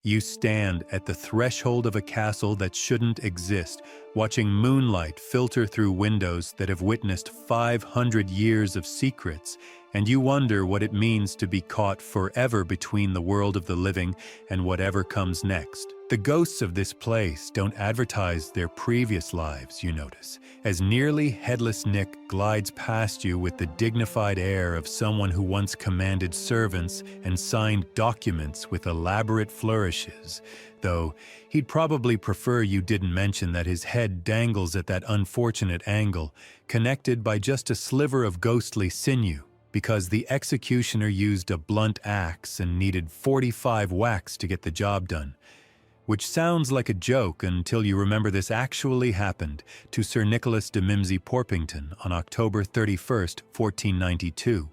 You stand at the threshold of a castle that shouldn't exist, watching moonlight filter through windows that have witnessed 500 years of secrets, and you wonder what it means to be caught forever between the world of the living and whatever comes next. The ghosts of this place don't advertise their previous lives, you notice, as Nearly Headless Nick glides past you with the dignified air of someone who once commanded servants and signed documents with elaborate flourishes, though he'd probably prefer you didn't mention that his head dangles at that unfortunate angle, connected by just a sliver of ghostly sinew, because the executioner used a blunt axe and needed 45 whacks to get the job done. Which sounds like a joke until you remember this actually happened to Sir Nicholas de Mimsy Porpington on October 31st, 1492,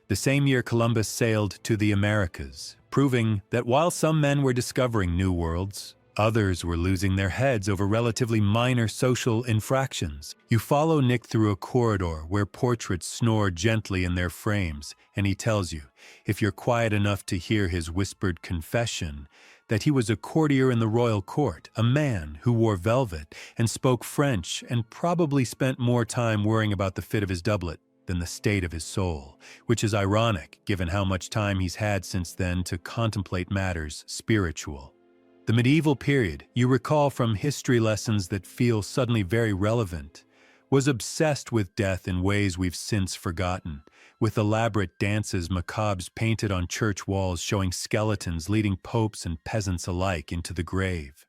the same year Columbus sailed to the Americas, proving that while some men were discovering new worlds, others were losing their heads over relatively minor social infractions. You follow Nick through a corridor where portraits snore gently in their frames, and he tells you, if you're quiet enough to hear his whispered confession, that he was a courtier in the royal court, a man who wore velvet and spoke French and probably spent more time worrying about the fit of his doublet than the state of his soul, which is ironic given how much time he's had since then to contemplate matters spiritual. The medieval period, you recall from history lessons that feel suddenly very relevant, was obsessed with death in ways we've since forgotten, with elaborate dances macabres painted on church walls showing skeletons leading popes and peasants alike into the grave.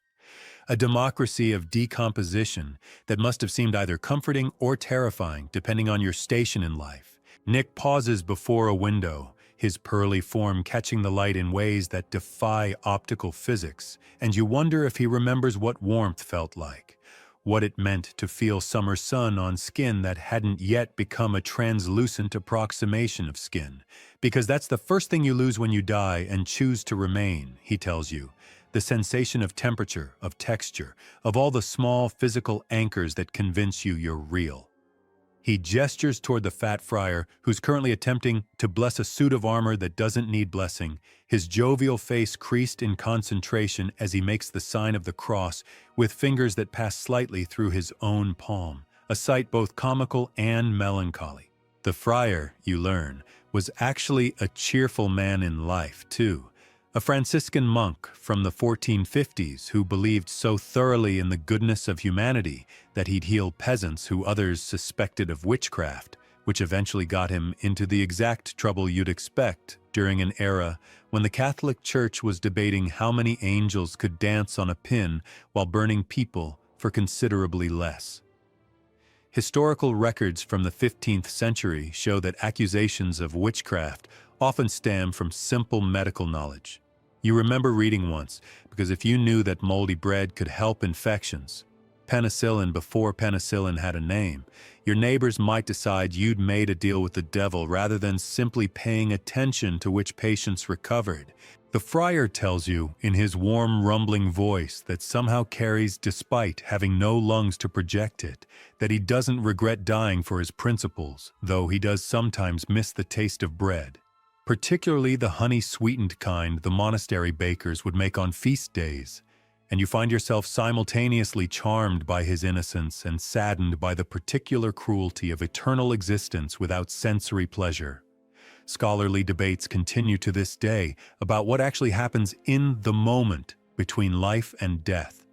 A democracy of decomposition that must have seemed either comforting or terrifying depending on your station in life. Nick pauses before a window, his pearly form catching the light in ways that defy optical physics, and you wonder if he remembers what warmth felt like, what it meant to feel summer sun on skin that hadn't yet become a translucent approximation of skin, because that's the first thing you lose when you die and choose to remain, he tells you, the sensation of temperature, of texture, of all the small physical anchors that convince you you're real. He gestures toward the fat friar, who's currently attempting to bless a suit of armor that doesn't need blessing, his jovial face creased in concentration as he makes the sign of the cross with fingers that pass slightly through his own palm, a sight both comical and melancholy. The friar, you learn, was actually a cheerful man in life, too. A Franciscan monk from the 1450s who believed so thoroughly in the goodness of humanity that he'd heal peasants who others suspected of witchcraft, which eventually got him into the exact trouble you'd expect during an era when the Catholic Church was debating how many angels could dance on a pin while burning people for considerably less. Historical records from the 15th century show that accusations of witchcraft often stem from simple medical knowledge. You remember reading once, because if you knew that moldy bread could help infections, penicillin before penicillin had a name, your neighbors might decide you'd made a deal with the devil rather than simply paying attention to which patients recovered. The friar tells you, in his warm, rumbling voice that somehow carries despite having no lungs to project it, that he doesn't regret dying for his principles, though he does sometimes miss the taste of bread. Particularly the honey-sweetened kind the monastery bakers would make on feast days, and you find yourself simultaneously charmed by his innocence and saddened by the particular cruelty of eternal existence without sensory pleasure. Scholarly debates continue to this day about what actually happens in the moment between life and death.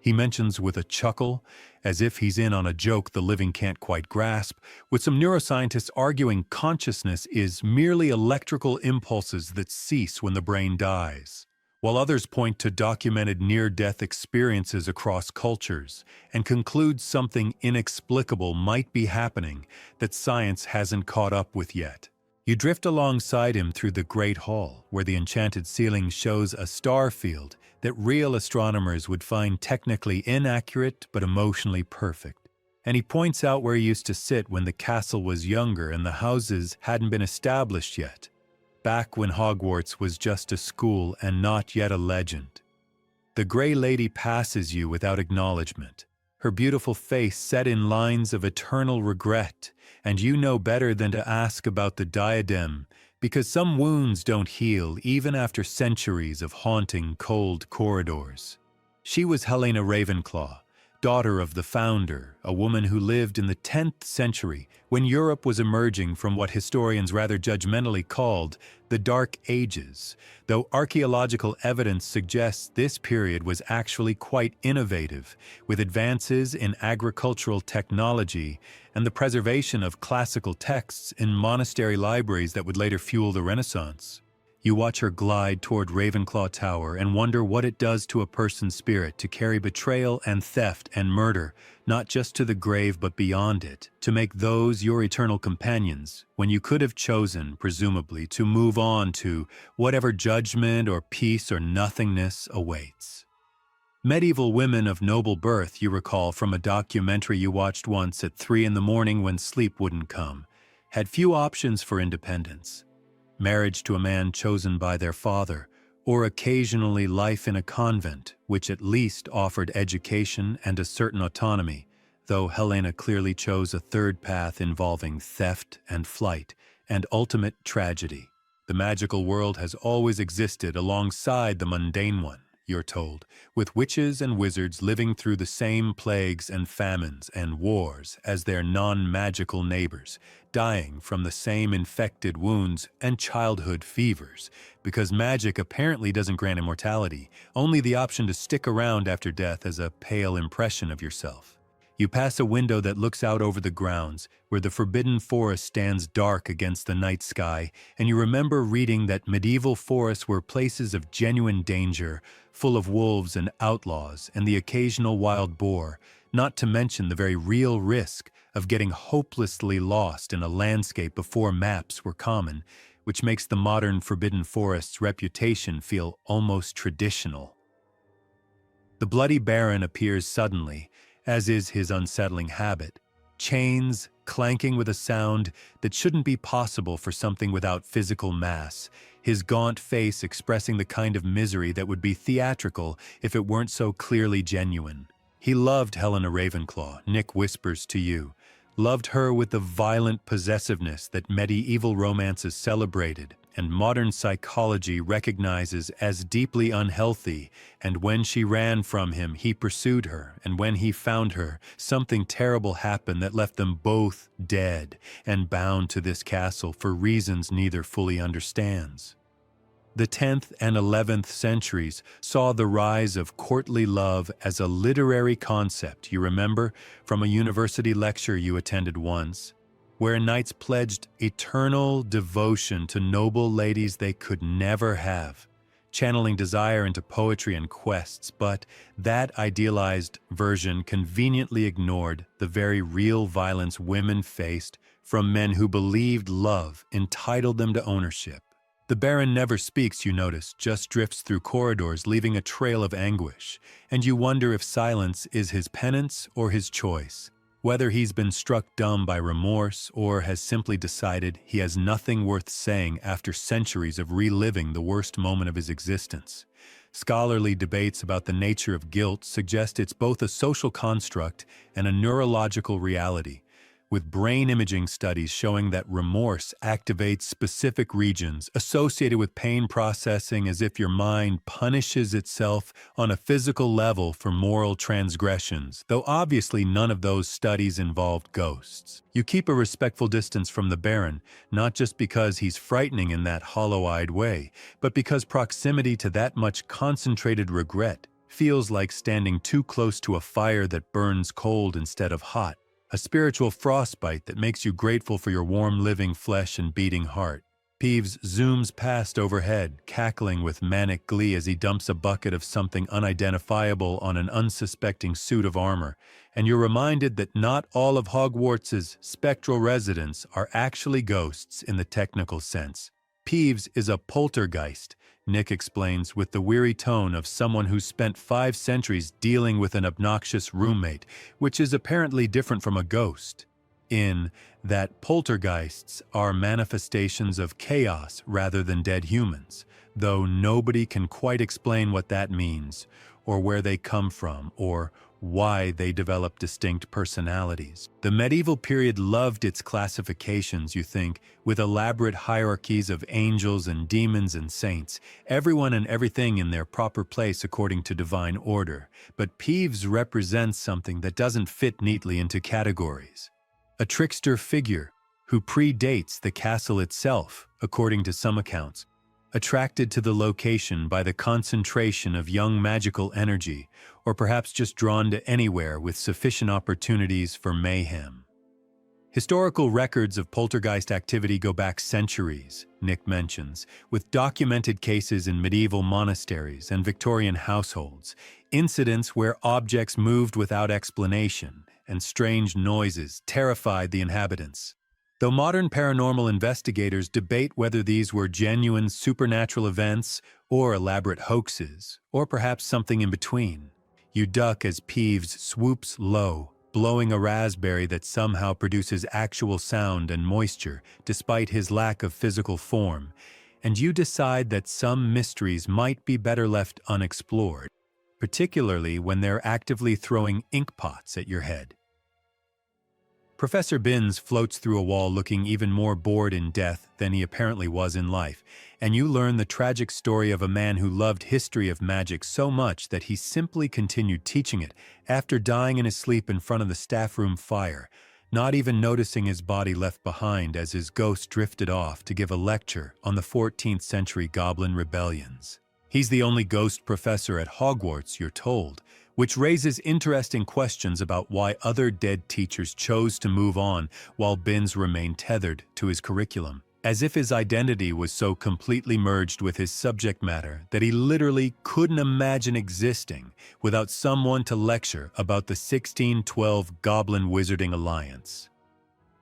He mentions with a chuckle, as if he's in on a joke the living can't quite grasp, with some neuroscientists arguing consciousness is merely electrical impulses that cease when the brain dies, while others point to documented near-death experiences across cultures and conclude something inexplicable might be happening that science hasn't caught up with yet. You drift alongside him through the Great Hall, where the enchanted ceiling shows a star field that real astronomers would find technically inaccurate but emotionally perfect. And he points out where he used to sit when the castle was younger and the houses hadn't been established yet, back when Hogwarts was just a school and not yet a legend. The Grey Lady passes you without acknowledgement, her beautiful face set in lines of eternal regret, and you know better than to ask about the diadem because some wounds don't heal even after centuries of haunting cold corridors. She was Helena Ravenclaw, daughter of the founder, a woman who lived in the 10th century when Europe was emerging from what historians rather judgmentally called the Dark Ages, though archaeological evidence suggests this period was actually quite innovative, with advances in agricultural technology and the preservation of classical texts in monastery libraries that would later fuel the Renaissance. You watch her glide toward Ravenclaw Tower and wonder what it does to a person's spirit to carry betrayal and theft and murder, not just to the grave but beyond it, to make those your eternal companions, when you could have chosen, presumably, to move on to whatever judgment or peace or nothingness awaits. Medieval women of noble birth, you recall from a documentary you watched once at 3 in the morning when sleep wouldn't come, had few options for independence. Marriage to a man chosen by their father, or occasionally life in a convent, which at least offered education and a certain autonomy, though Helena clearly chose a third path involving theft and flight, and ultimate tragedy. The magical world has always existed alongside the mundane one, you're told, with witches and wizards living through the same plagues and famines and wars as their non-magical neighbors, dying from the same infected wounds and childhood fevers, because magic apparently doesn't grant immortality, only the option to stick around after death as a pale impression of yourself. You pass a window that looks out over the grounds, where the forbidden forest stands dark against the night sky, and you remember reading that medieval forests were places of genuine danger, full of wolves and outlaws and the occasional wild boar, not to mention the very real risk of getting hopelessly lost in a landscape before maps were common, which makes the modern forbidden forest's reputation feel almost traditional. The Bloody Baron appears suddenly, as is his unsettling habit, chains clanking with a sound that shouldn't be possible for something without physical mass, his gaunt face expressing the kind of misery that would be theatrical if it weren't so clearly genuine. He loved Helena Ravenclaw, Nick whispers to you, loved her with the violent possessiveness that medieval romances celebrated and modern psychology recognizes as deeply unhealthy, and when she ran from him, he pursued her, and when he found her, something terrible happened that left them both dead and bound to this castle for reasons neither fully understands. The 10th and 11th centuries saw the rise of courtly love as a literary concept, you remember, from a university lecture you attended once, where knights pledged eternal devotion to noble ladies they could never have, channeling desire into poetry and quests, but that idealized version conveniently ignored the very real violence women faced from men who believed love entitled them to ownership. The Baron never speaks, you notice, just drifts through corridors, leaving a trail of anguish, and you wonder if silence is his penance or his choice, whether he's been struck dumb by remorse or has simply decided he has nothing worth saying after centuries of reliving the worst moment of his existence. Scholarly debates about the nature of guilt suggest it's both a social construct and a neurological reality, with brain imaging studies showing that remorse activates specific regions associated with pain processing, as if your mind punishes itself on a physical level for moral transgressions, though obviously none of those studies involved ghosts. You keep a respectful distance from the Baron, not just because he's frightening in that hollow-eyed way, but because proximity to that much concentrated regret feels like standing too close to a fire that burns cold instead of hot. A spiritual frostbite that makes you grateful for your warm living flesh and beating heart. Peeves zooms past overhead, cackling with manic glee as he dumps a bucket of something unidentifiable on an unsuspecting suit of armor, and you're reminded that not all of Hogwarts' spectral residents are actually ghosts in the technical sense. Peeves is a poltergeist, Nick explains with the weary tone of someone who's spent 5 centuries dealing with an obnoxious roommate, which is apparently different from a ghost, in that poltergeists are manifestations of chaos rather than dead humans, though nobody can quite explain what that means, or where they come from, or why they developed distinct personalities. The medieval period loved its classifications, you think, with elaborate hierarchies of angels and demons and saints, everyone and everything in their proper place according to divine order. But Peeves represents something that doesn't fit neatly into categories. A trickster figure who predates the castle itself, according to some accounts, attracted to the location by the concentration of young magical energy, or perhaps just drawn to anywhere with sufficient opportunities for mayhem. Historical records of poltergeist activity go back centuries, Nick mentions, with documented cases in medieval monasteries and Victorian households, incidents where objects moved without explanation and strange noises terrified the inhabitants. Though modern paranormal investigators debate whether these were genuine supernatural events or elaborate hoaxes, or perhaps something in between, you duck as Peeves swoops low, blowing a raspberry that somehow produces actual sound and moisture despite his lack of physical form, and you decide that some mysteries might be better left unexplored, particularly when they're actively throwing ink pots at your head. Professor Binns floats through a wall looking even more bored in death than he apparently was in life, and you learn the tragic story of a man who loved history of magic so much that he simply continued teaching it after dying in his sleep in front of the staff room fire, not even noticing his body left behind as his ghost drifted off to give a lecture on the 14th century goblin rebellions. He's the only ghost professor at Hogwarts, you're told, which raises interesting questions about why other dead teachers chose to move on while Binns remained tethered to his curriculum, as if his identity was so completely merged with his subject matter that he literally couldn't imagine existing without someone to lecture about the 1612 Goblin Wizarding Alliance.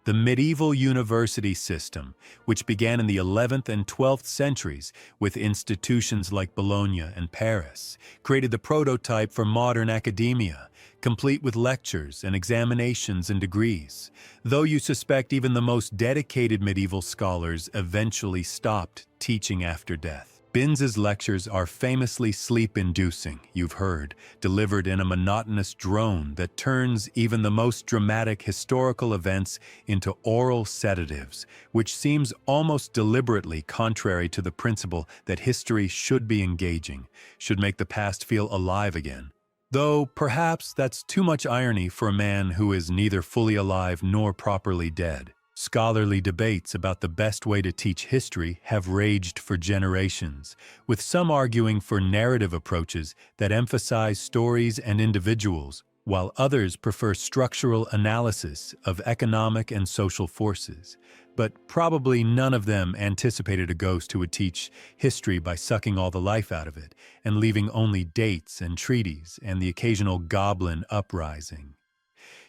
The medieval university system, which began in the 11th and 12th centuries with institutions like Bologna and Paris, created the prototype for modern academia, complete with lectures and examinations and degrees, though you suspect even the most dedicated medieval scholars eventually stopped teaching after death. Binns's lectures are famously sleep-inducing, you've heard, delivered in a monotonous drone that turns even the most dramatic historical events into oral sedatives, which seems almost deliberately contrary to the principle that history should be engaging, should make the past feel alive again. Though perhaps that's too much irony for a man who is neither fully alive nor properly dead. Scholarly debates about the best way to teach history have raged for generations, with some arguing for narrative approaches that emphasize stories and individuals, while others prefer structural analysis of economic and social forces. But probably none of them anticipated a ghost who would teach history by sucking all the life out of it and leaving only dates and treaties and the occasional goblin uprising.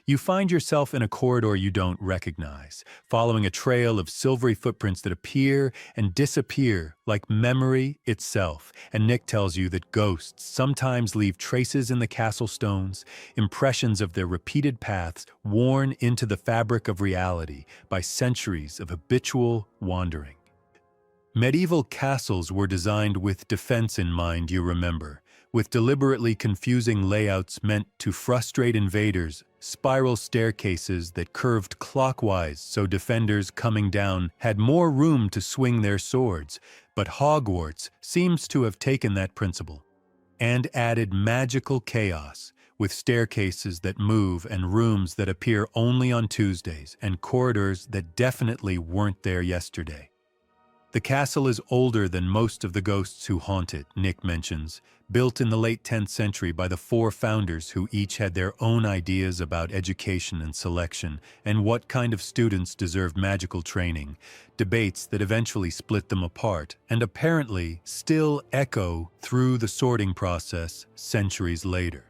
You find yourself in a corridor you don't recognize, following a trail of silvery footprints that appear and disappear like memory itself, and Nick tells you that ghosts sometimes leave traces in the castle stones, impressions of their repeated paths worn into the fabric of reality by centuries of habitual wandering. Medieval castles were designed with defense in mind, you remember, with deliberately confusing layouts meant to frustrate invaders, spiral staircases that curved clockwise so defenders coming down had more room to swing their swords, but Hogwarts seems to have taken that principle and added magical chaos, with staircases that move and rooms that appear only on Tuesdays and corridors that definitely weren't there yesterday. The castle is older than most of the ghosts who haunt it, Nick mentions, built in the late 10th century by the 4 founders who each had their own ideas about education and selection and what kind of students deserved magical training, debates that eventually split them apart and apparently still echo through the sorting process centuries later.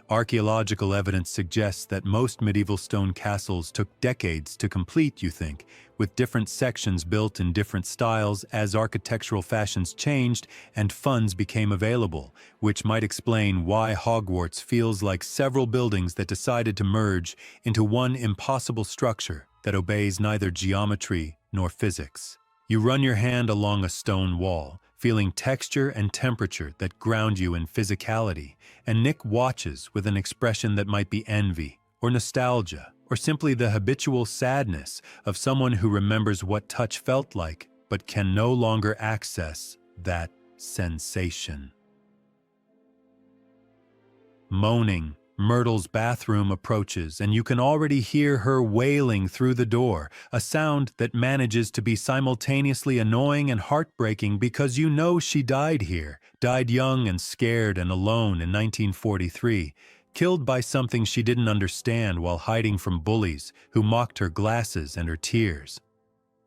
Archaeological evidence suggests that most medieval stone castles took decades to complete, you think, with different sections built in different styles as architectural fashions changed and funds became available, which might explain why Hogwarts feels like several buildings that decided to merge into one impossible structure that obeys neither geometry nor physics. You run your hand along a stone wall, feeling texture and temperature that ground you in physicality, and Nick watches with an expression that might be envy or nostalgia, or simply the habitual sadness of someone who remembers what touch felt like but can no longer access that sensation. Moaning, Myrtle's bathroom approaches, and you can already hear her wailing through the door, a sound that manages to be simultaneously annoying and heartbreaking because you know she died here, died young and scared and alone in 1943, killed by something she didn't understand while hiding from bullies who mocked her glasses and her tears.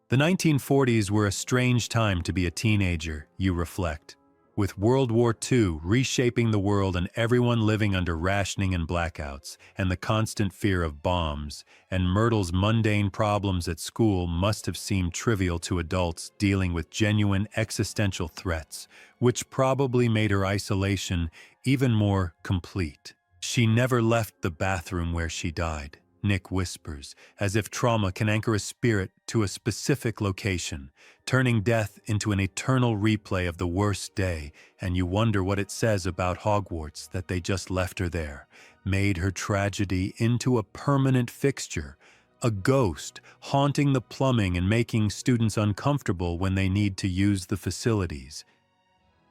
The 1940s were a strange time to be a teenager, you reflect, with World War II reshaping the world and everyone living under rationing and blackouts, and the constant fear of bombs, and Myrtle's mundane problems at school must have seemed trivial to adults dealing with genuine existential threats, which probably made her isolation even more complete. She never left the bathroom where she died, Nick whispers, as if trauma can anchor a spirit to a specific location, turning death into an eternal replay of the worst day, and you wonder what it says about Hogwarts that they just left her there, made her tragedy into a permanent fixture, a ghost haunting the plumbing and making students uncomfortable when they need to use the facilities.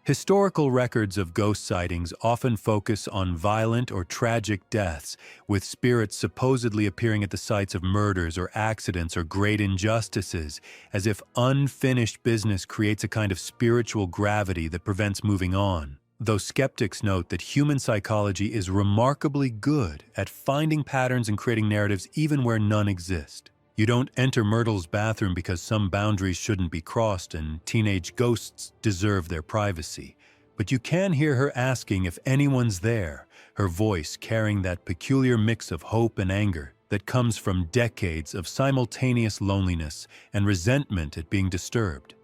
Historical records of ghost sightings often focus on violent or tragic deaths, with spirits supposedly appearing at the sites of murders or accidents or great injustices, as if unfinished business creates a kind of spiritual gravity that prevents moving on. Though skeptics note that human psychology is remarkably good at finding patterns and creating narratives even where none exist. You don't enter Myrtle's bathroom because some boundaries shouldn't be crossed and teenage ghosts deserve their privacy. But you can hear her asking if anyone's there, her voice carrying that peculiar mix of hope and anger that comes from decades of simultaneous loneliness and resentment at being disturbed.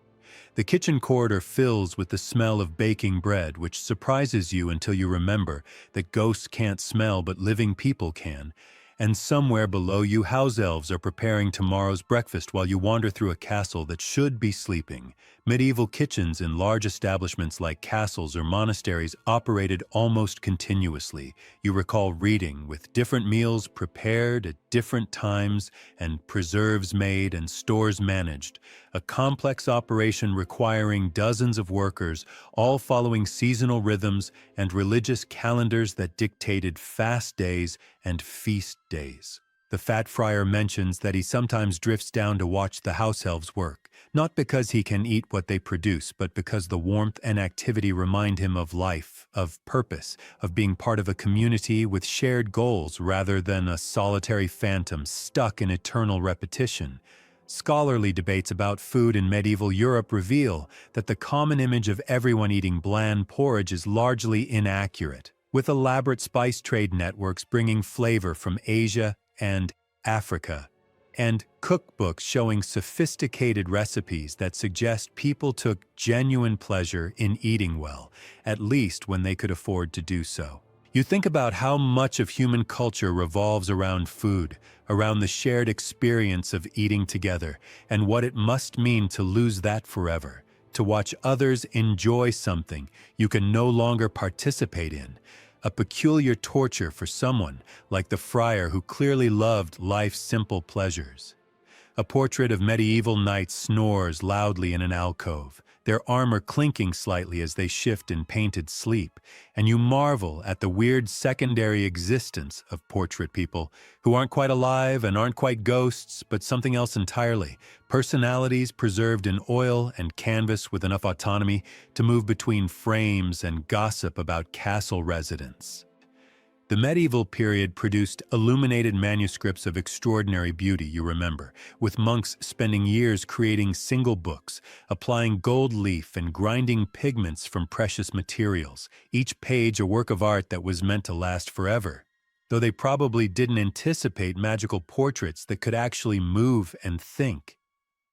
The kitchen corridor fills with the smell of baking bread, which surprises you until you remember that ghosts can't smell but living people can. And somewhere below you, house elves are preparing tomorrow's breakfast while you wander through a castle that should be sleeping. Medieval kitchens in large establishments like castles or monasteries operated almost continuously. You recall reading, with different meals prepared at different times and preserves made and stores managed. A complex operation requiring dozens of workers, all following seasonal rhythms and religious calendars that dictated fast days and feast days. The fat friar mentions that he sometimes drifts down to watch the house elves work, not because he can eat what they produce, but because the warmth and activity remind him of life, of purpose, of being part of a community with shared goals rather than a solitary phantom stuck in eternal repetition. Scholarly debates about food in medieval Europe reveal that the common image of everyone eating bland porridge is largely inaccurate, with elaborate spice trade networks bringing flavor from Asia and Africa, and cookbooks showing sophisticated recipes that suggest people took genuine pleasure in eating well, at least when they could afford to do so. You think about how much of human culture revolves around food, around the shared experience of eating together, and what it must mean to lose that forever, to watch others enjoy something you can no longer participate in. A peculiar torture for someone like the friar who clearly loved life's simple pleasures. A portrait of medieval knights snores loudly in an alcove, their armor clinking slightly as they shift in painted sleep, and you marvel at the weird secondary existence of portrait people who aren't quite alive and aren't quite ghosts, but something else entirely, personalities preserved in oil and canvas with enough autonomy to move between frames and gossip about castle residents. The medieval period produced illuminated manuscripts of extraordinary beauty, you remember, with monks spending years creating single books, applying gold leaf and grinding pigments from precious materials, each page a work of art that was meant to last forever. Though they probably didn't anticipate magical portraits that could actually move and think.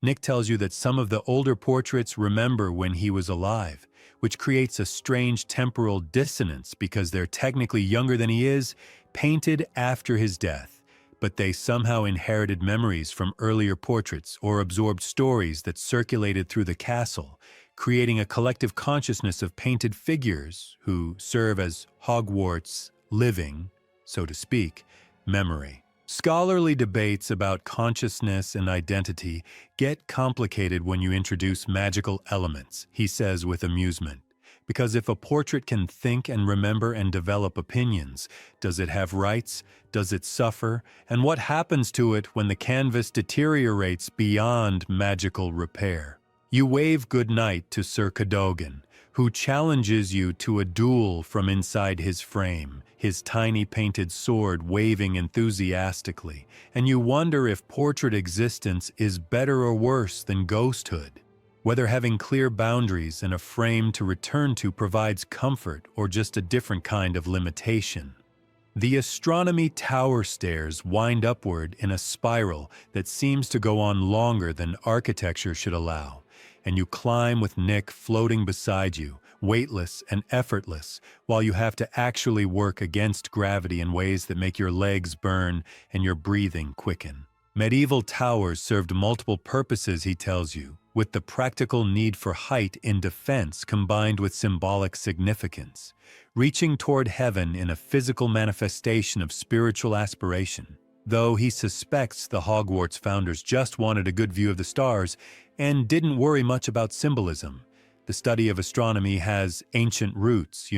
Nick tells you that some of the older portraits remember when he was alive, which creates a strange temporal dissonance because they're technically younger than he is, painted after his death, but they somehow inherited memories from earlier portraits or absorbed stories that circulated through the castle, creating a collective consciousness of painted figures who serve as Hogwarts' living, so to speak, memory. Scholarly debates about consciousness and identity get complicated when you introduce magical elements, he says with amusement. Because if a portrait can think and remember and develop opinions, does it have rights? Does it suffer? And what happens to it when the canvas deteriorates beyond magical repair? You wave goodnight to Sir Cadogan, who challenges you to a duel from inside his frame, his tiny painted sword waving enthusiastically, and you wonder if portrait existence is better or worse than ghosthood. Whether having clear boundaries and a frame to return to provides comfort or just a different kind of limitation. The astronomy tower stairs wind upward in a spiral that seems to go on longer than architecture should allow, and you climb with Nick floating beside you, weightless and effortless, while you have to actually work against gravity in ways that make your legs burn and your breathing quicken. Medieval towers served multiple purposes, he tells you, with the practical need for height in defense combined with symbolic significance, reaching toward heaven in a physical manifestation of spiritual aspiration. Though he suspects the Hogwarts founders just wanted a good view of the stars and didn't worry much about symbolism. The study of astronomy has ancient roots,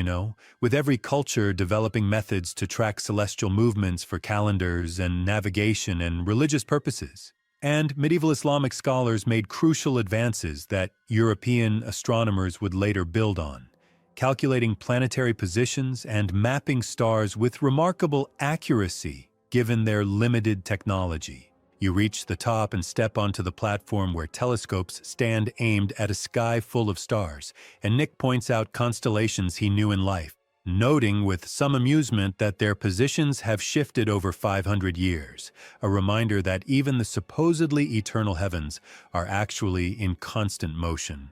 with every culture developing methods to track celestial movements for calendars and navigation and religious purposes. And medieval Islamic scholars made crucial advances that European astronomers would later build on, calculating planetary positions and mapping stars with remarkable accuracy given their limited technology. You reach the top and step onto the platform where telescopes stand aimed at a sky full of stars, and Nick points out constellations he knew in life, noting with some amusement that their positions have shifted over 500 years, a reminder that even the supposedly eternal heavens are actually in constant motion.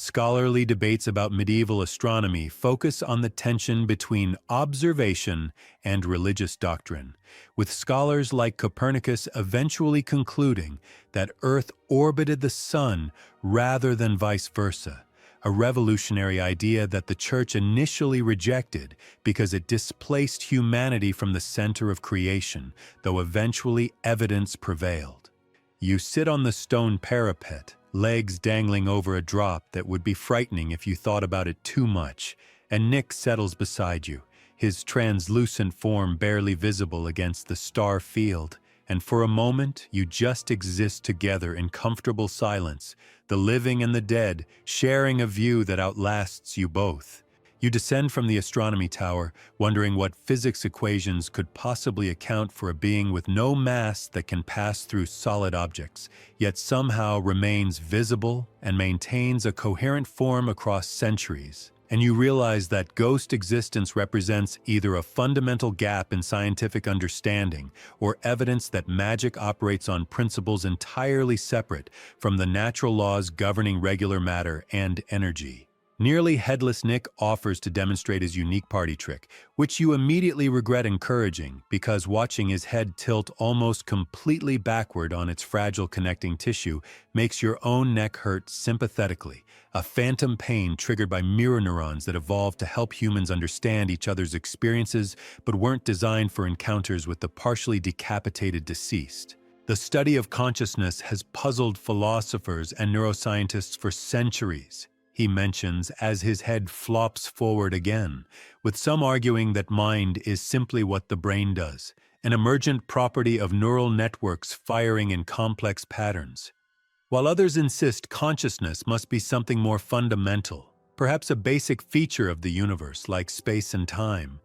Scholarly debates about medieval astronomy focus on the tension between observation and religious doctrine, with scholars like Copernicus eventually concluding that Earth orbited the Sun rather than vice versa, a revolutionary idea that the Church initially rejected because it displaced humanity from the center of creation, though eventually evidence prevailed. You sit on the stone parapet, legs dangling over a drop that would be frightening if you thought about it too much, and Nick settles beside you, his translucent form barely visible against the star field, and for a moment you just exist together in comfortable silence, the living and the dead sharing a view that outlasts you both. You descend from the astronomy tower, wondering what physics equations could possibly account for a being with no mass that can pass through solid objects, yet somehow remains visible and maintains a coherent form across centuries. And you realize that ghost existence represents either a fundamental gap in scientific understanding or evidence that magic operates on principles entirely separate from the natural laws governing regular matter and energy. Nearly Headless Nick offers to demonstrate his unique party trick, which you immediately regret encouraging because watching his head tilt almost completely backward on its fragile connecting tissue makes your own neck hurt sympathetically, a phantom pain triggered by mirror neurons that evolved to help humans understand each other's experiences but weren't designed for encounters with the partially decapitated deceased. The study of consciousness has puzzled philosophers and neuroscientists for centuries, he mentions as his head flops forward again, with some arguing that mind is simply what the brain does, an emergent property of neural networks firing in complex patterns, while others insist consciousness must be something more fundamental, perhaps a basic feature of the universe like space and time,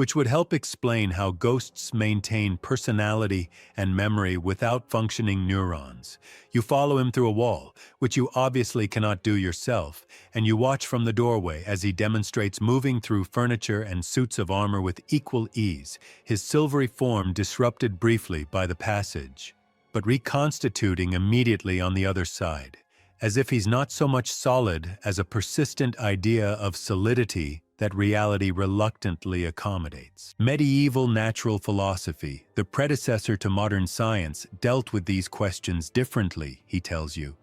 which would help explain how ghosts maintain personality and memory without functioning neurons. You follow him through a wall, which you obviously cannot do yourself, and you watch from the doorway as he demonstrates moving through furniture and suits of armor with equal ease, his silvery form disrupted briefly by the passage, but reconstituting immediately on the other side, as if he's not so much solid as a persistent idea of solidity that reality reluctantly accommodates. Medieval natural philosophy, the predecessor to modern science, dealt with these questions differently, he tells you,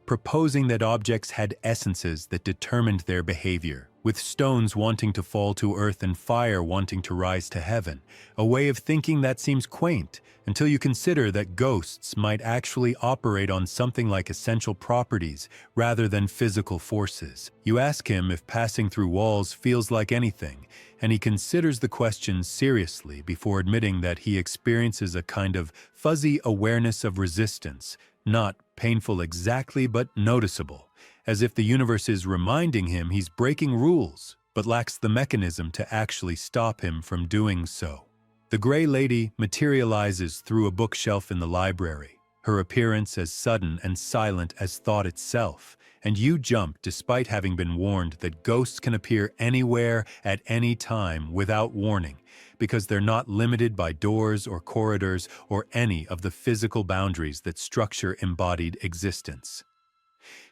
proposing that objects had essences that determined their behavior, with stones wanting to fall to earth and fire wanting to rise to heaven, a way of thinking that seems quaint until you consider that ghosts might actually operate on something like essential properties rather than physical forces. You ask him if passing through walls feels like anything, and he considers the question seriously before admitting that he experiences a kind of fuzzy awareness of resistance, not painful exactly but noticeable, as if the universe is reminding him he's breaking rules, but lacks the mechanism to actually stop him from doing so. The Gray Lady materializes through a bookshelf in the library, her appearance as sudden and silent as thought itself, and you jump despite having been warned that ghosts can appear anywhere at any time without warning, because they're not limited by doors or corridors or any of the physical boundaries that structure embodied existence.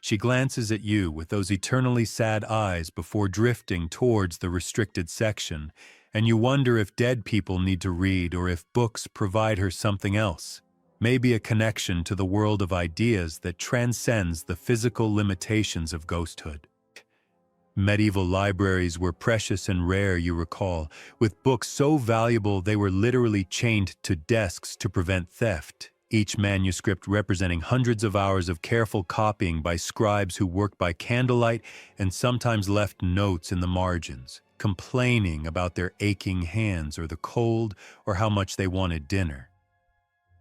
She glances at you with those eternally sad eyes before drifting towards the restricted section, and you wonder if dead people need to read or if books provide her something else. Maybe a connection to the world of ideas that transcends the physical limitations of ghosthood. Medieval libraries were precious and rare, you recall, with books so valuable they were literally chained to desks to prevent theft, each manuscript representing hundreds of hours of careful copying by scribes who worked by candlelight and sometimes left notes in the margins, complaining about their aching hands or the cold or how much they wanted dinner.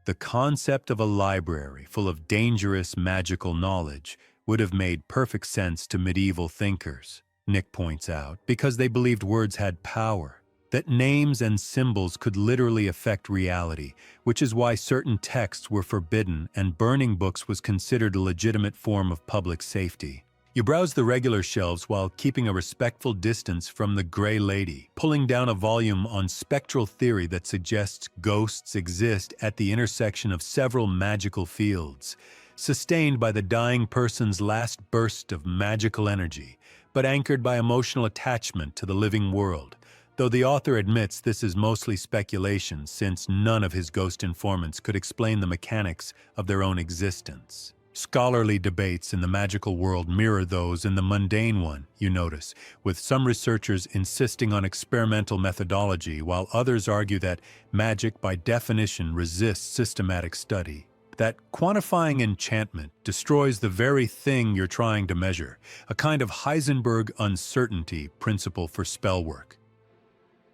The concept of a library full of dangerous magical knowledge would have made perfect sense to medieval thinkers, Nick points out, because they believed words had power, that names and symbols could literally affect reality, which is why certain texts were forbidden and burning books was considered a legitimate form of public safety. You browse the regular shelves while keeping a respectful distance from the Gray Lady, pulling down a volume on spectral theory that suggests ghosts exist at the intersection of several magical fields, sustained by the dying person's last burst of magical energy, but anchored by emotional attachment to the living world, though the author admits this is mostly speculation since none of his ghost informants could explain the mechanics of their own existence. Scholarly debates in the magical world mirror those in the mundane one, you notice, with some researchers insisting on experimental methodology while others argue that magic by definition resists systematic study. That quantifying enchantment destroys the very thing you're trying to measure, a kind of Heisenberg uncertainty principle for spellwork.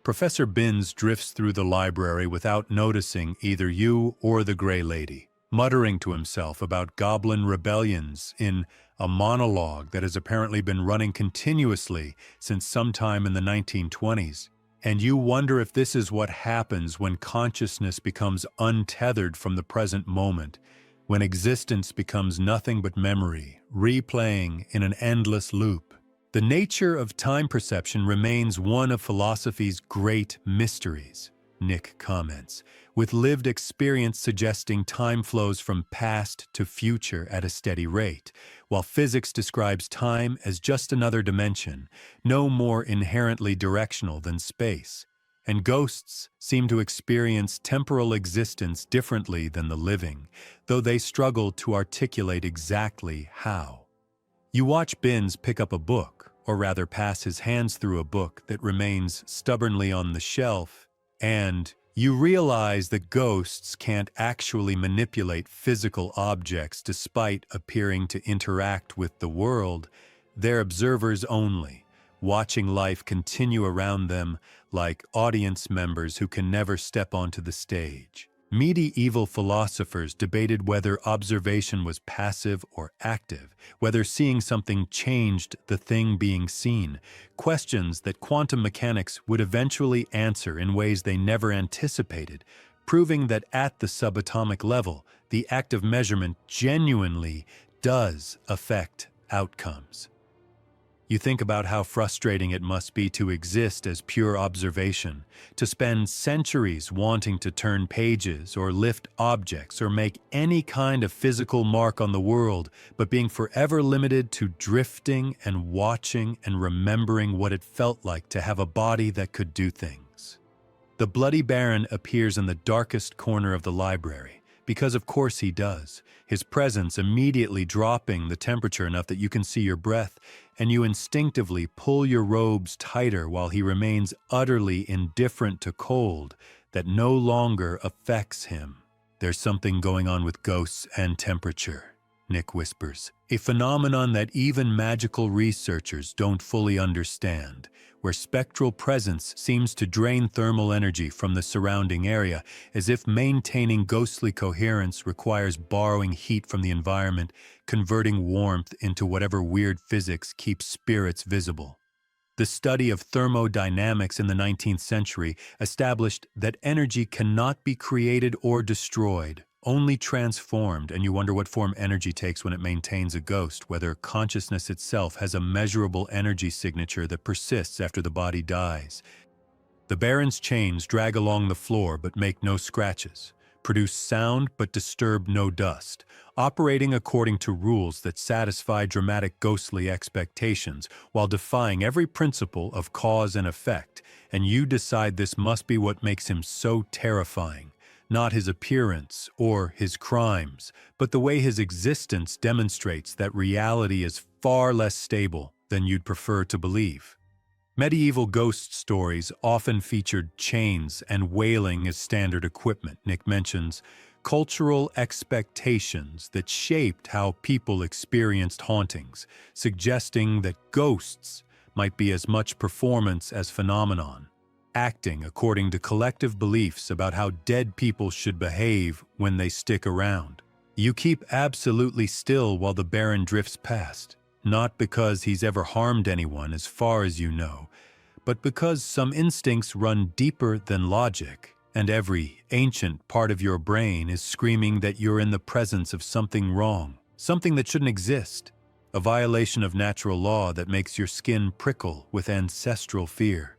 Professor Binns drifts through the library without noticing either you or the Gray Lady, muttering to himself about goblin rebellions in a monologue that has apparently been running continuously since sometime in the 1920s. And you wonder if this is what happens when consciousness becomes untethered from the present moment, when existence becomes nothing but memory, replaying in an endless loop. The nature of time perception remains one of philosophy's great mysteries, Nick comments, with lived experience suggesting time flows from past to future at a steady rate, while physics describes time as just another dimension, no more inherently directional than space. And ghosts seem to experience temporal existence differently than the living, though they struggle to articulate exactly how. You watch Binns pick up a book, or rather pass his hands through a book that remains stubbornly on the shelf, and you realize that ghosts can't actually manipulate physical objects despite appearing to interact with the world. They're observers only, watching life continue around them like audience members who can never step onto the stage. Medieval philosophers debated whether observation was passive or active, whether seeing something changed the thing being seen, questions that quantum mechanics would eventually answer in ways they never anticipated, proving that at the subatomic level, the act of measurement genuinely does affect outcomes. You think about how frustrating it must be to exist as pure observation, to spend centuries wanting to turn pages or lift objects or make any kind of physical mark on the world, but being forever limited to drifting and watching and remembering what it felt like to have a body that could do things. The Bloody Baron appears in the darkest corner of the library, Because of course he does, his presence immediately dropping the temperature enough that you can see your breath, and you instinctively pull your robes tighter while he remains utterly indifferent to cold that no longer affects him. There's something going on with ghosts and temperature, Nick whispers, a phenomenon that even magical researchers don't fully understand, where spectral presence seems to drain thermal energy from the surrounding area, as if maintaining ghostly coherence requires borrowing heat from the environment, converting warmth into whatever weird physics keeps spirits visible. The study of thermodynamics in the 19th century established that energy cannot be created or destroyed, only transformed, and you wonder what form energy takes when it maintains a ghost, whether consciousness itself has a measurable energy signature that persists after the body dies. The Baron's chains drag along the floor but make no scratches, produce sound but disturb no dust, operating according to rules that satisfy dramatic ghostly expectations while defying every principle of cause and effect, and you decide this must be what makes him so terrifying. Not his appearance or his crimes, but the way his existence demonstrates that reality is far less stable than you'd prefer to believe. Medieval ghost stories often featured chains and wailing as standard equipment. Nick mentions cultural expectations that shaped how people experienced hauntings, suggesting that ghosts might be as much performance as phenomenon, acting according to collective beliefs about how dead people should behave when they stick around. You keep absolutely still while the Baron drifts past, not because he's ever harmed anyone as far as you know, but because some instincts run deeper than logic, and every ancient part of your brain is screaming that you're in the presence of something wrong, something that shouldn't exist, a violation of natural law that makes your skin prickle with ancestral fear.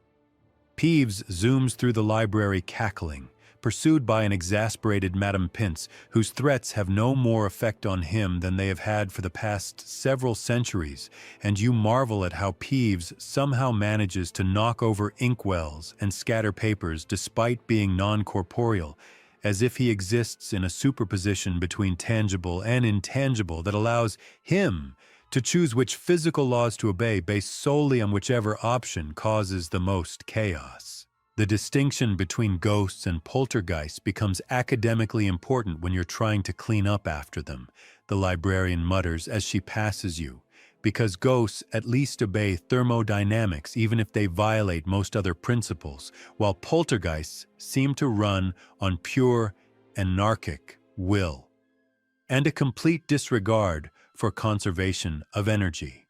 Peeves zooms through the library cackling, pursued by an exasperated Madame Pince, whose threats have no more effect on him than they have had for the past several centuries, and you marvel at how Peeves somehow manages to knock over inkwells and scatter papers despite being non-corporeal, as if he exists in a superposition between tangible and intangible that allows him to choose which physical laws to obey based solely on whichever option causes the most chaos. The distinction between ghosts and poltergeists becomes academically important when you're trying to clean up after them, the librarian mutters as she passes you, because ghosts at least obey thermodynamics even if they violate most other principles, while poltergeists seem to run on pure anarchic will, and a complete disregard for conservation of energy.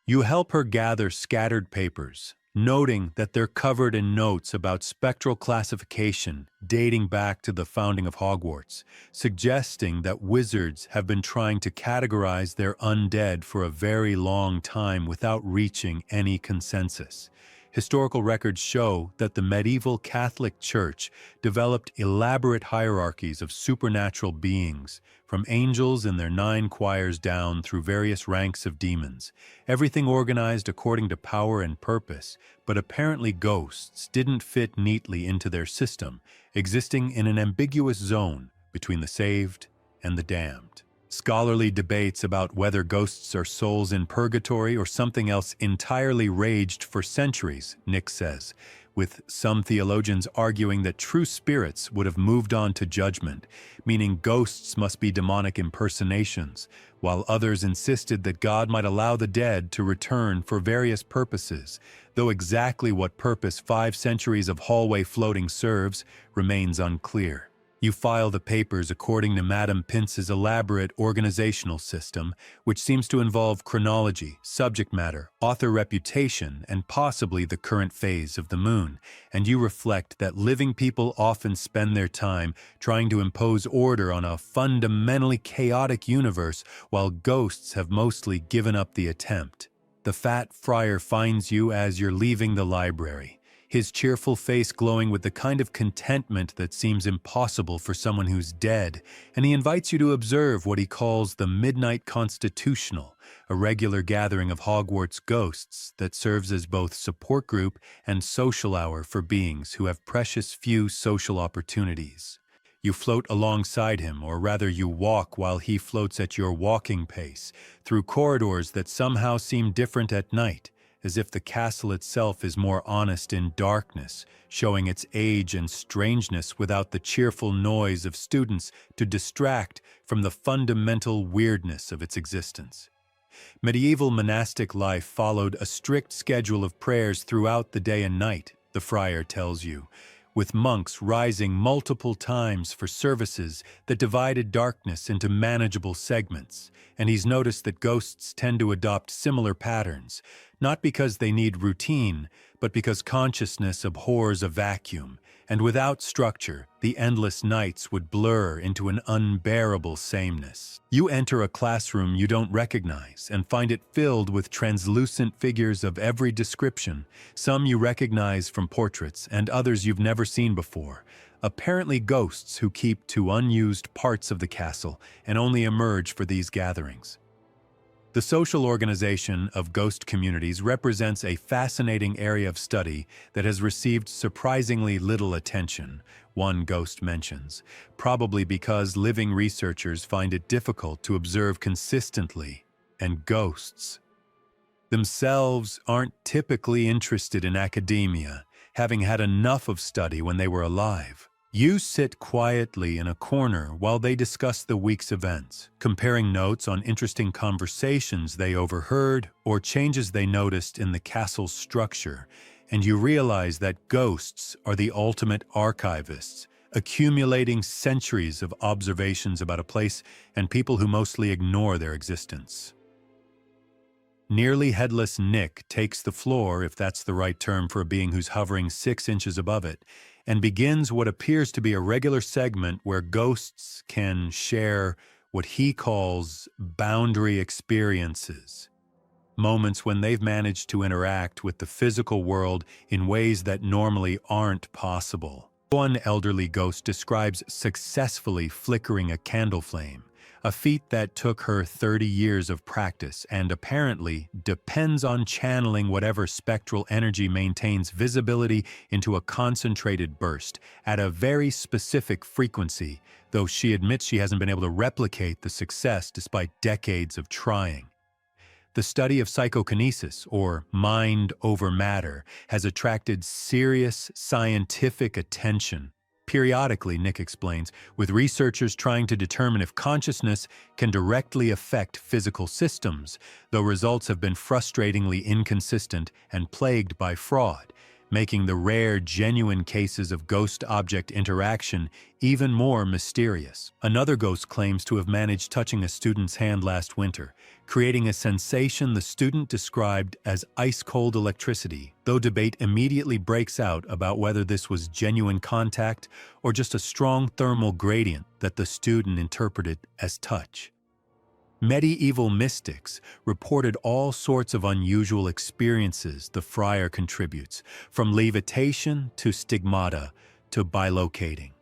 You help her gather scattered papers, noting that they're covered in notes about spectral classification dating back to the founding of Hogwarts, suggesting that wizards have been trying to categorize their undead for a very long time without reaching any consensus. Historical records show that the medieval Catholic Church developed elaborate hierarchies of supernatural beings, from angels in their 9 choirs down through various ranks of demons, everything organized according to power and purpose, but apparently ghosts didn't fit neatly into their system, existing in an ambiguous zone between the saved and the damned. Scholarly debates about whether ghosts are souls in purgatory or something else entirely raged for centuries, Nick says, with some theologians arguing that true spirits would have moved on to judgment, meaning ghosts must be demonic impersonations, while others insisted that God might allow the dead to return for various purposes, though exactly what purpose 5 centuries of hallway floating serves remains unclear. You file the papers according to Madame Pince's elaborate organizational system, which seems to involve chronology, subject matter, author reputation, and possibly the current phase of the moon, and you reflect that living people often spend their time trying to impose order on a fundamentally chaotic universe, while ghosts have mostly given up the attempt. The fat friar finds you as you're leaving the library, his cheerful face glowing with the kind of contentment that seems impossible for someone who's dead, and he invites you to observe what he calls the Midnight Constitutional, a regular gathering of Hogwarts ghosts that serves as both support group and social hour for beings who have precious few social opportunities. You float alongside him, or rather you walk while he floats at your walking pace, through corridors that somehow seem different at night, as if the castle itself is more honest in darkness, showing its age and strangeness without the cheerful noise of students to distract from the fundamental weirdness of its existence. Medieval monastic life followed a strict schedule of prayers throughout the day and night, the friar tells you, with monks rising multiple times for services that divided darkness into manageable segments, and he's noticed that ghosts tend to adopt similar patterns, not because they need routine, but because consciousness abhors a vacuum, and without structure, the endless nights would blur into an unbearable sameness. You enter a classroom you don't recognize and find it filled with translucent figures of every description, some you recognize from portraits and others you've never seen before, apparently ghosts who keep to unused parts of the castle and only emerge for these gatherings. The social organization of ghost communities represents a fascinating area of study that has received surprisingly little attention, one ghost mentions, probably because living researchers find it difficult to observe consistently, and ghosts themselves aren't typically interested in academia, having had enough of study when they were alive. You sit quietly in a corner while they discuss the week's events, comparing notes on interesting conversations they overheard or changes they noticed in the castle's structure, and you realize that ghosts are the ultimate archivists, accumulating centuries of observations about a place and people who mostly ignore their existence. Nearly Headless Nick takes the floor, if that's the right term for a being who's hovering 6 inches above it, and begins what appears to be a regular segment where ghosts can share what he calls boundary experiences, moments when they've managed to interact with the physical world in ways that normally aren't possible. One elderly ghost describes successfully flickering a candle flame, a feat that took her 30 years of practice and apparently depends on channeling whatever spectral energy maintains visibility into a concentrated burst at a very specific frequency, though she admits she hasn't been able to replicate the success despite decades of trying. The study of psychokinesis, or mind over matter, has attracted serious scientific attention. Periodically, Nick explains, with researchers trying to determine if consciousness can directly affect physical systems, though results have been frustratingly inconsistent and plagued by fraud, making the rare, genuine cases of ghost-object interaction even more mysterious. Another ghost claims to have managed touching a student's hand last winter, creating a sensation the student described as ice-cold electricity, though debate immediately breaks out about whether this was genuine contact or just a strong thermal gradient that the student interpreted as touch. Medieval mystics reported all sorts of unusual experiences the friar contributes, from levitation to stigmata to bilocating.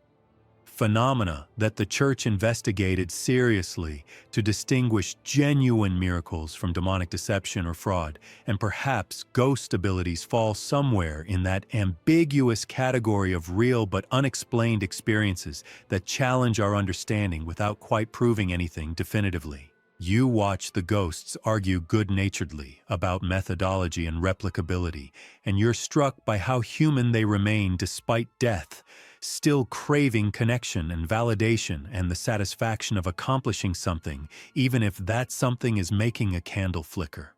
Phenomena that the church investigated seriously to distinguish genuine miracles from demonic deception or fraud, and perhaps ghost abilities fall somewhere in that ambiguous category of real but unexplained experiences that challenge our understanding without quite proving anything definitively. You watch the ghosts argue good-naturedly about methodology and replicability, and you're struck by how human they remain despite death, still craving connection and validation and the satisfaction of accomplishing something, even if that something is making a candle flicker.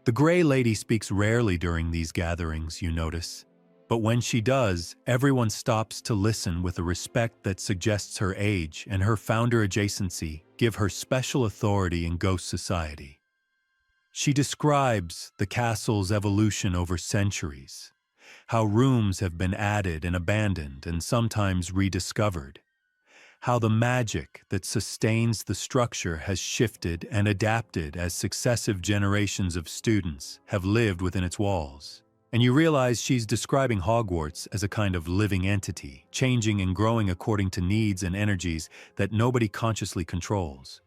The Gray Lady speaks rarely during these gatherings, you notice. But when she does, everyone stops to listen with a respect that suggests her age and her founder adjacency give her special authority in ghost society. She describes the castle's evolution over centuries, how rooms have been added and abandoned and sometimes rediscovered, how the magic that sustains the structure has shifted and adapted as successive generations of students have lived within its walls. And you realize she's describing Hogwarts as a kind of living entity, changing and growing according to needs and energies that nobody consciously controls.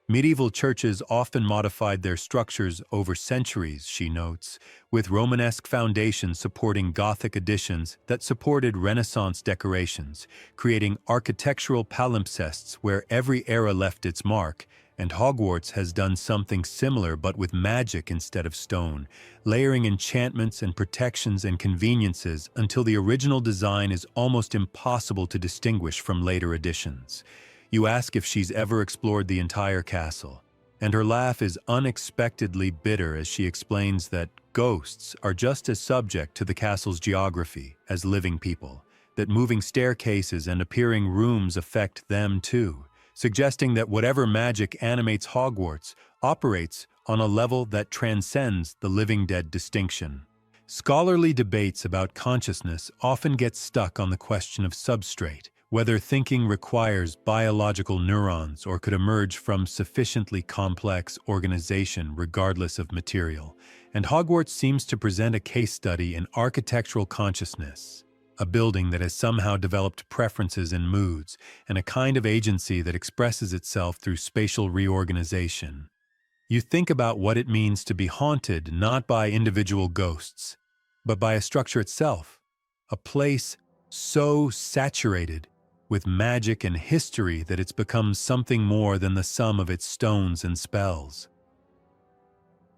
Medieval churches often modified their structures over centuries, she notes, with Romanesque foundations supporting Gothic additions that supported Renaissance decorations, creating architectural palimpsests where every era left its mark, and Hogwarts has done something similar but with magic instead of stone, layering enchantments and protections and conveniences until the original design is almost impossible to distinguish from later additions. You ask if she's ever explored the entire castle, and her laugh is unexpectedly bitter as she explains that ghosts are just as subject to the castle's geography as living people, that moving staircases and appearing rooms affect them too, suggesting that whatever magic animates Hogwarts operates on a level that transcends the living-dead distinction. Scholarly debates about consciousness often get stuck on the question of substrate, whether thinking requires biological neurons or could emerge from sufficiently complex organization regardless of material, and Hogwarts seems to present a case study in architectural consciousness, a building that has somehow developed preferences and moods, and a kind of agency that expresses itself through spatial reorganization. You think about what it means to be haunted not by individual ghosts, but by a structure itself, a place so saturated with magic and history that it's become something more than the sum of its stones and spells.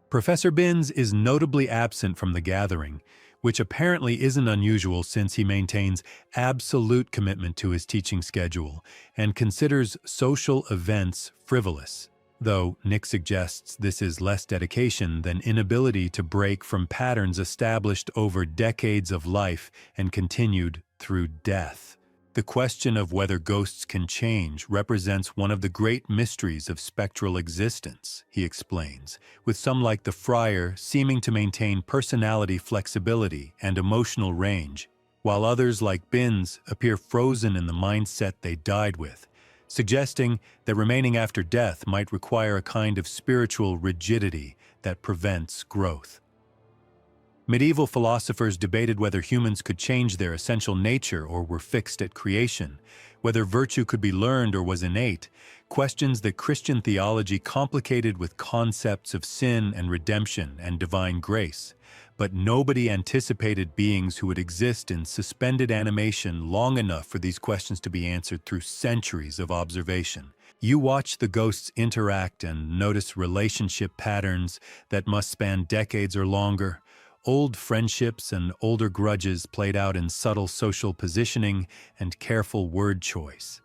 Professor Binns is notably absent from the gathering, which apparently isn't unusual since he maintains absolute commitment to his teaching schedule and considers social events frivolous, though Nick suggests this is less dedication than inability to break from patterns established over decades of life and continued through death. The question of whether ghosts can change represents one of the great mysteries of spectral existence, he explains, with some like the friar seeming to maintain personality flexibility and emotional range, while others like Binns appear frozen in the mindset they died with, suggesting that remaining after death might require a kind of spiritual rigidity that prevents growth. Medieval philosophers debated whether humans could change their essential nature or were fixed at creation, whether virtue could be learned or was innate, questions that Christian theology complicated with concepts of sin and redemption and divine grace. But nobody anticipated beings who would exist in suspended animation long enough for these questions to be answered through centuries of observation. You watch the ghosts interact and notice relationship patterns that must span decades or longer, old friendships and older grudges played out in subtle social positioning and careful word choice.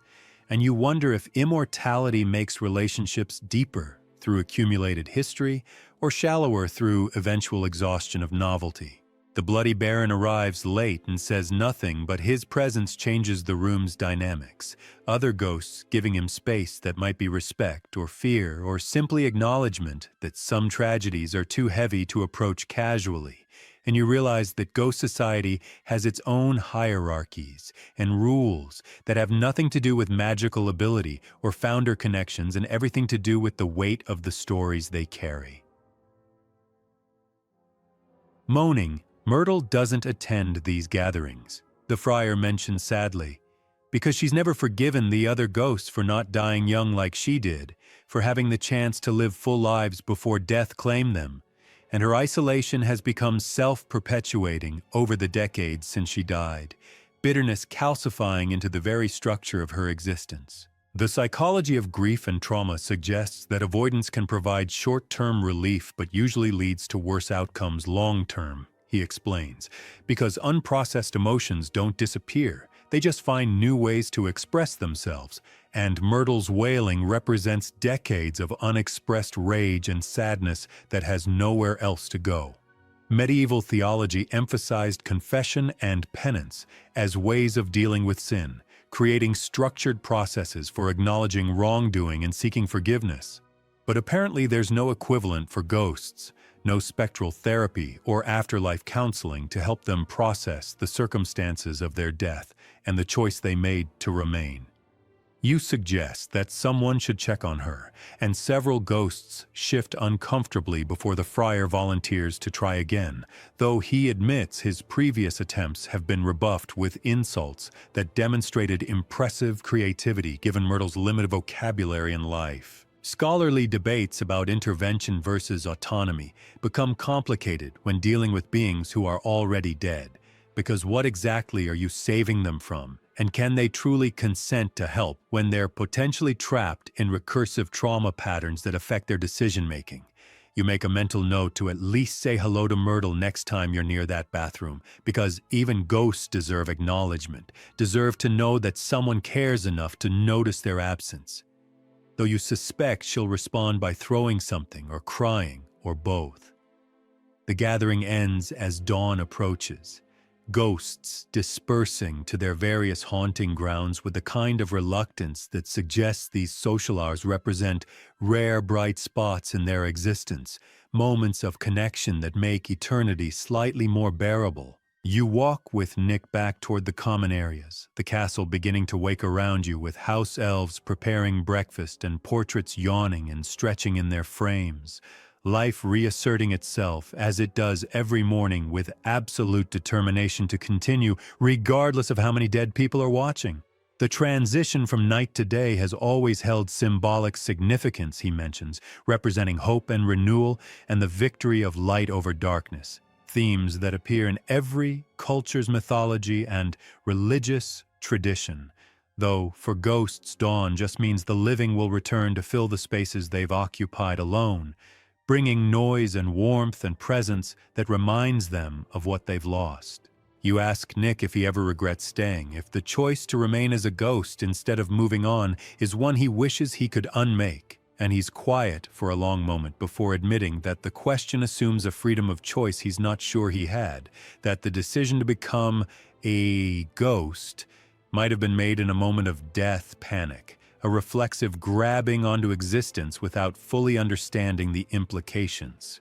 And you wonder if immortality makes relationships deeper through accumulated history or shallower through eventual exhaustion of novelty. The Bloody Baron arrives late and says nothing, but his presence changes the room's dynamics, other ghosts giving him space that might be respect or fear or simply acknowledgement that some tragedies are too heavy to approach casually. And you realize that ghost society has its own hierarchies and rules that have nothing to do with magical ability or founder connections and everything to do with the weight of the stories they carry. Moaning, Myrtle doesn't attend these gatherings, the friar mentions sadly, because she's never forgiven the other ghosts for not dying young like she did, for having the chance to live full lives before death claimed them, and her isolation has become self-perpetuating over the decades since she died, bitterness calcifying into the very structure of her existence. The psychology of grief and trauma suggests that avoidance can provide short-term relief but usually leads to worse outcomes long-term, he explains, because unprocessed emotions don't disappear, they just find new ways to express themselves, and Myrtle's wailing represents decades of unexpressed rage and sadness that has nowhere else to go. Medieval theology emphasized confession and penance as ways of dealing with sin, creating structured processes for acknowledging wrongdoing and seeking forgiveness. But apparently there's no equivalent for ghosts, no spectral therapy or afterlife counseling to help them process the circumstances of their death and the choice they made to remain. You suggest that someone should check on her, and several ghosts shift uncomfortably before the friar volunteers to try again, though he admits his previous attempts have been rebuffed with insults that demonstrated impressive creativity given Myrtle's limited vocabulary in life. Scholarly debates about intervention versus autonomy become complicated when dealing with beings who are already dead, because what exactly are you saving them from, and can they truly consent to help when they're potentially trapped in recursive trauma patterns that affect their decision-making? You make a mental note to at least say hello to Myrtle next time you're near that bathroom, because even ghosts deserve acknowledgement, deserve to know that someone cares enough to notice their absence. Though you suspect she'll respond by throwing something or crying or both. The gathering ends as dawn approaches, ghosts dispersing to their various haunting grounds with the kind of reluctance that suggests these social hours represent rare bright spots in their existence, moments of connection that make eternity slightly more bearable. You walk with Nick back toward the common areas, the castle beginning to wake around you with house elves preparing breakfast and portraits yawning and stretching in their frames. Life reasserting itself as it does every morning with absolute determination to continue regardless of how many dead people are watching. The transition from night to day has always held symbolic significance, he mentions, representing hope and renewal and the victory of light over darkness. Themes that appear in every culture's mythology and religious tradition, though for ghosts dawn just means the living will return to fill the spaces they've occupied alone, bringing noise and warmth and presence that reminds them of what they've lost. You ask Nick if he ever regrets staying, if the choice to remain as a ghost instead of moving on is one he wishes he could unmake. And he's quiet for a long moment before admitting that the question assumes a freedom of choice he's not sure he had, that the decision to become a ghost might have been made in a moment of death panic, a reflexive grabbing onto existence without fully understanding the implications.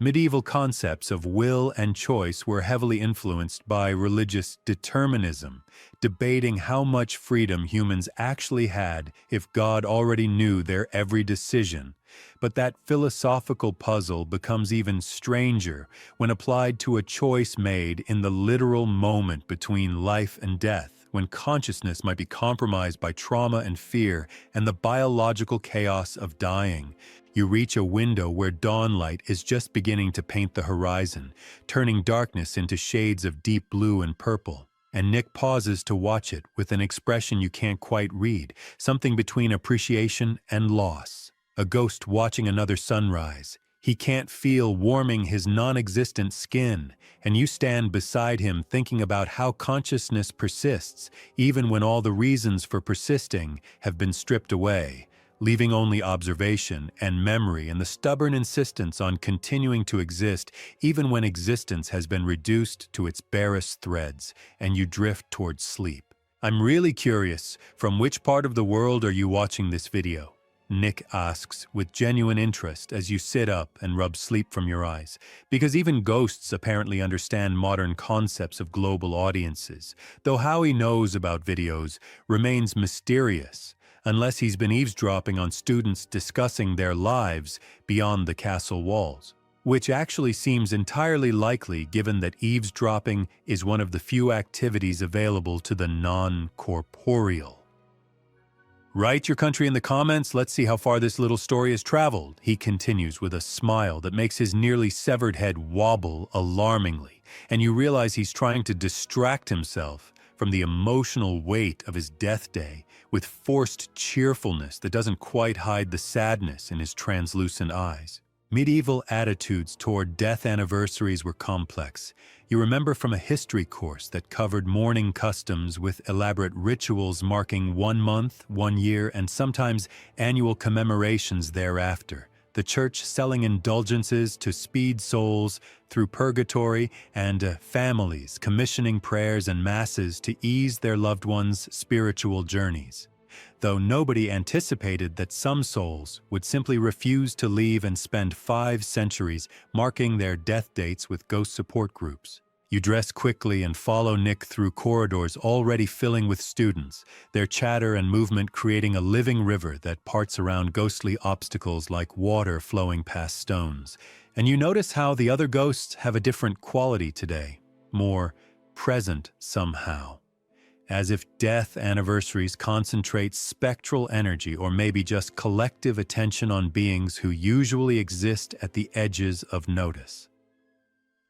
Medieval concepts of will and choice were heavily influenced by religious determinism, debating how much freedom humans actually had if God already knew their every decision. But that philosophical puzzle becomes even stranger when applied to a choice made in the literal moment between life and death, when consciousness might be compromised by trauma and fear and the biological chaos of dying. You reach a window where dawnlight is just beginning to paint the horizon, turning darkness into shades of deep blue and purple. And Nick pauses to watch it with an expression you can't quite read, something between appreciation and loss. A ghost watching another sunrise. He can't feel warming his non-existent skin, and you stand beside him thinking about how consciousness persists, even when all the reasons for persisting have been stripped away, leaving only observation and memory and the stubborn insistence on continuing to exist even when existence has been reduced to its barest threads, and you drift towards sleep. I'm really curious, from which part of the world are you watching this video? Nick asks with genuine interest as you sit up and rub sleep from your eyes, because even ghosts apparently understand modern concepts of global audiences, though how he knows about videos remains mysterious, unless he's been eavesdropping on students discussing their lives beyond the castle walls, which actually seems entirely likely given that eavesdropping is one of the few activities available to the non-corporeal. Write your country in the comments, let's see how far this little story has traveled, he continues with a smile that makes his nearly severed head wobble alarmingly, and you realize he's trying to distract himself from the emotional weight of his death day with forced cheerfulness that doesn't quite hide the sadness in his translucent eyes. Medieval attitudes toward death anniversaries were complex. You remember from a history course that covered mourning customs with elaborate rituals marking 1 month, 1 year, and sometimes annual commemorations thereafter. The church selling indulgences to speed souls through purgatory, and families commissioning prayers and masses to ease their loved ones' spiritual journeys. Though nobody anticipated that some souls would simply refuse to leave and spend 5 centuries marking their death dates with ghost support groups. You dress quickly and follow Nick through corridors already filling with students, their chatter and movement creating a living river that parts around ghostly obstacles like water flowing past stones. And you notice how the other ghosts have a different quality today, more present somehow. as if death anniversaries concentrate spectral energy or maybe just collective attention on beings who usually exist at the edges of notice.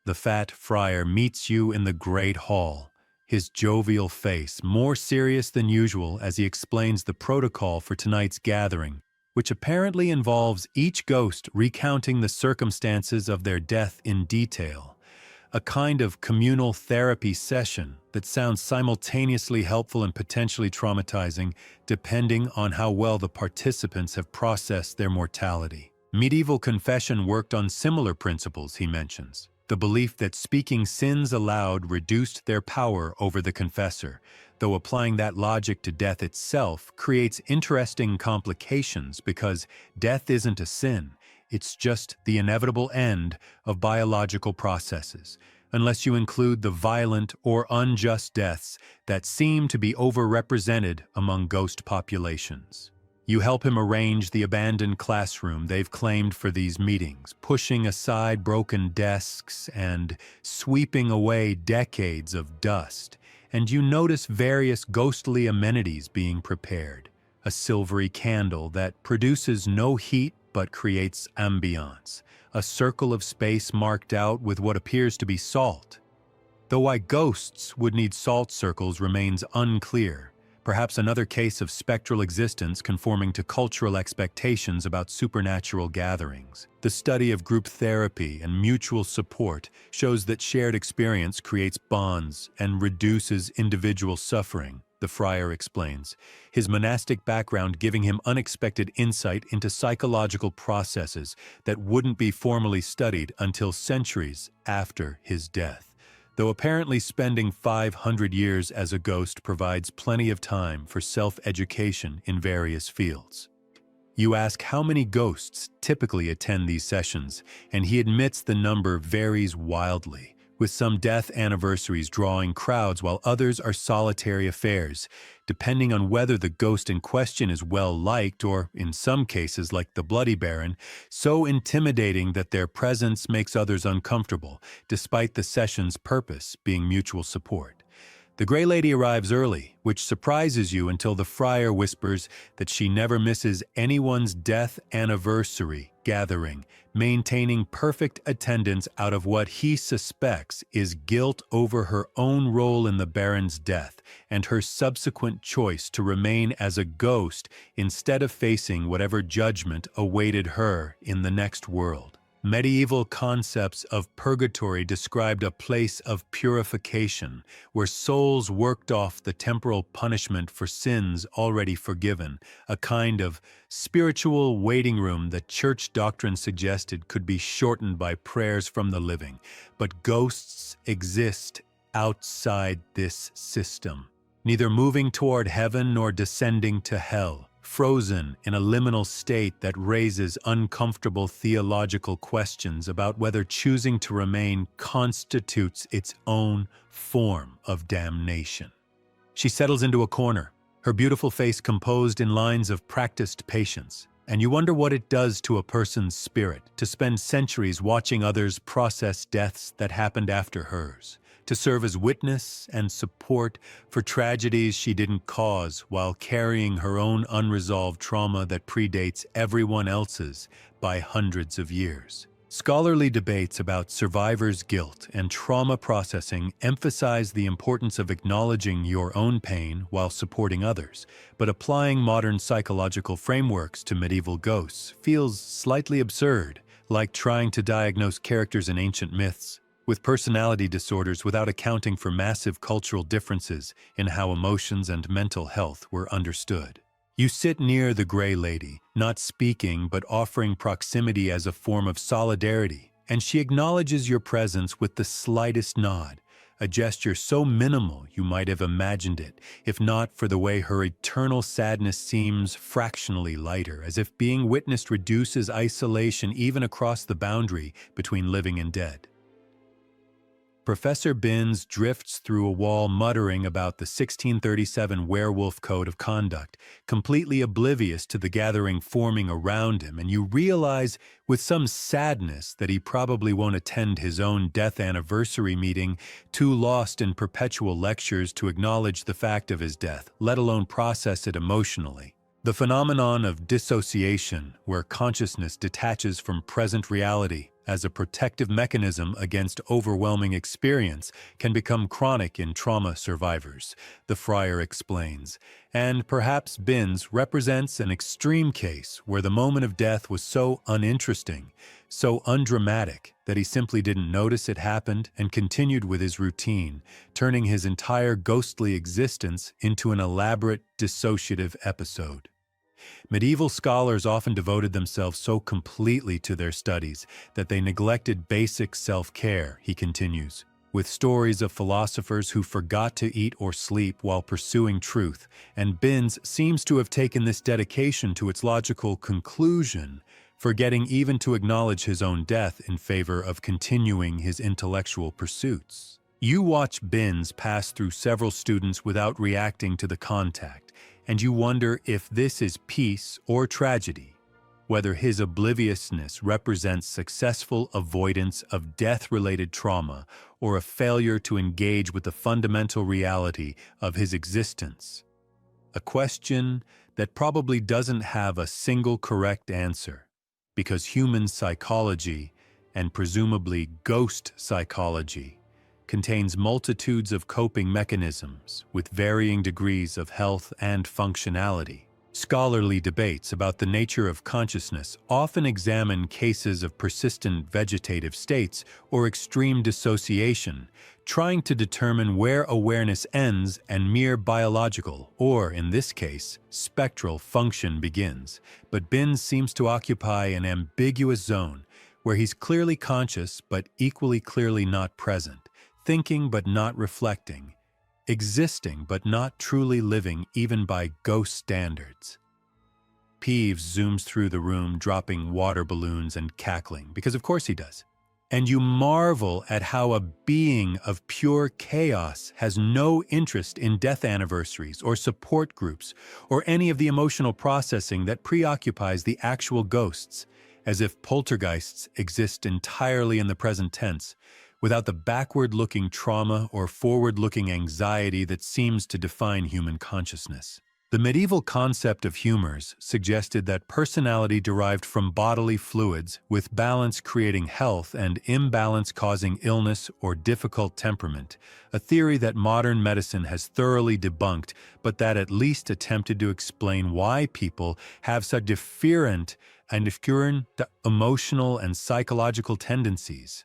The fat friar meets you in the great hall, his jovial face more serious than usual as he explains the protocol for tonight's gathering, which apparently involves each ghost recounting the circumstances of their death in detail. A kind of communal therapy session that sounds simultaneously helpful and potentially traumatizing, depending on how well the participants have processed their mortality. Medieval confession worked on similar principles, he mentions. The belief that speaking sins aloud reduced their power over the confessor, though applying that logic to death itself creates interesting complications because death isn't a sin. It's just the inevitable end of biological processes, unless you include the violent or unjust deaths that seem to be overrepresented among ghost populations. You help him arrange the abandoned classroom they've claimed for these meetings, pushing aside broken desks and sweeping away decades of dust, and you notice various ghostly amenities being prepared. A silvery candle that produces no heat but creates ambiance, a circle of space marked out with what appears to be salt. Though why ghosts would need salt circles remains unclear, perhaps another case of spectral existence conforming to cultural expectations about supernatural gatherings. The study of group therapy and mutual support shows that shared experience creates bonds and reduces individual suffering, the friar explains, his monastic background giving him unexpected insight into psychological processes that wouldn't be formally studied until centuries after his death. Though apparently spending 500 years as a ghost provides plenty of time for self-education in various fields. You ask how many ghosts typically attend these sessions, and he admits the number varies wildly, with some death anniversaries drawing crowds while others are solitary affairs, depending on whether the ghost in question is well-liked or, in some cases like the Bloody Baron, so intimidating that their presence makes others uncomfortable, despite the session's purpose being mutual support. The Grey Lady arrives early, which surprises you until the friar whispers that she never misses anyone's death anniversary gathering, maintaining perfect attendance out of what he suspects is guilt over her own role in the Baron's death and her subsequent choice to remain as a ghost instead of facing whatever judgment awaited her in the next world. Medieval concepts of purgatory described a place of purification, where souls worked off the temporal punishment for sins already forgiven, a kind of spiritual waiting room that church doctrine suggested could be shortened by prayers from the living. But ghosts exist outside this system, neither moving toward heaven nor descending to hell, frozen in a liminal state that raises uncomfortable theological questions about whether choosing to remain constitutes its own form of damnation. She settles into a corner, her beautiful face composed in lines of practiced patience, and you wonder what it does to a person's spirit to spend centuries watching others process deaths that happened after hers, to serve as witness and support for tragedies she didn't cause while carrying her own unresolved trauma that predates everyone else's by hundreds of years. Scholarly debates about survivors' guilt and trauma processing emphasize the importance of acknowledging your own pain while supporting others, but applying modern psychological frameworks to medieval ghosts feels slightly absurd, like trying to diagnose characters in ancient myths with personality disorders without accounting for massive cultural differences in how emotions and mental health were understood. You sit near the Grey Lady, not speaking but offering proximity as a form of solidarity, and she acknowledges your presence with the slightest nod, a gesture so minimal you might have imagined it, if not for the way her eternal sadness seems fractionally lighter, as if being witnessed reduces isolation even across the boundary between living and dead. Professor Binns drifts through a wall muttering about the 1637 werewolf code of conduct, completely oblivious to the gathering forming around him, and you realize with some sadness that he probably won't attend his own death anniversary meeting, too lost in perpetual lectures to acknowledge the fact of his death, let alone process it emotionally. The phenomenon of dissociation, where consciousness detaches from present reality as a protective mechanism against overwhelming experience, can become chronic in trauma survivors, the friar explains. And perhaps Binns represents an extreme case where the moment of death was so uninteresting, so undramatic, that he simply didn't notice it happened and continued with his routine, turning his entire ghostly existence into an elaborate dissociative episode. Medieval scholars often devoted themselves so completely to their studies that they neglected basic self-care, he continues, with stories of philosophers who forgot to eat or sleep while pursuing truth, and Binns seems to have taken this dedication to its logical conclusion, forgetting even to acknowledge his own death in favor of continuing his intellectual pursuits. You watch Binns pass through several students without reacting to the contact, and you wonder if this is peace or tragedy, whether his obliviousness represents successful avoidance of death-related trauma or a failure to engage with the fundamental reality of his existence. A question that probably doesn't have a single correct answer, because human psychology, and presumably ghost psychology, contains multitudes of coping mechanisms with varying degrees of health and functionality. Scholarly debates about the nature of consciousness often examine cases of persistent vegetative states or extreme dissociation, trying to determine where awareness ends and mere biological, or in this case, spectral function begins. But Binns seems to occupy an ambiguous zone where he's clearly conscious but equally clearly not present, thinking but not reflecting, existing but not truly living even by ghost standards. Peeves zooms through the room, dropping water balloons and cackling, because of course he does. And you marvel at how a being of pure chaos has no interest in death anniversaries or support groups or any of the emotional processing that preoccupies the actual ghosts, as if poltergeists exist entirely in the present tense, without the backward-looking trauma or forward-looking anxiety that seems to define human consciousness. The medieval concept of humors suggested that personality derived from bodily fluids, with balance creating health and imbalance causing illness or difficult temperament, a theory that modern medicine has thoroughly debunked, but that at least attempted to explain why people have such different emotional and psychological tendencies.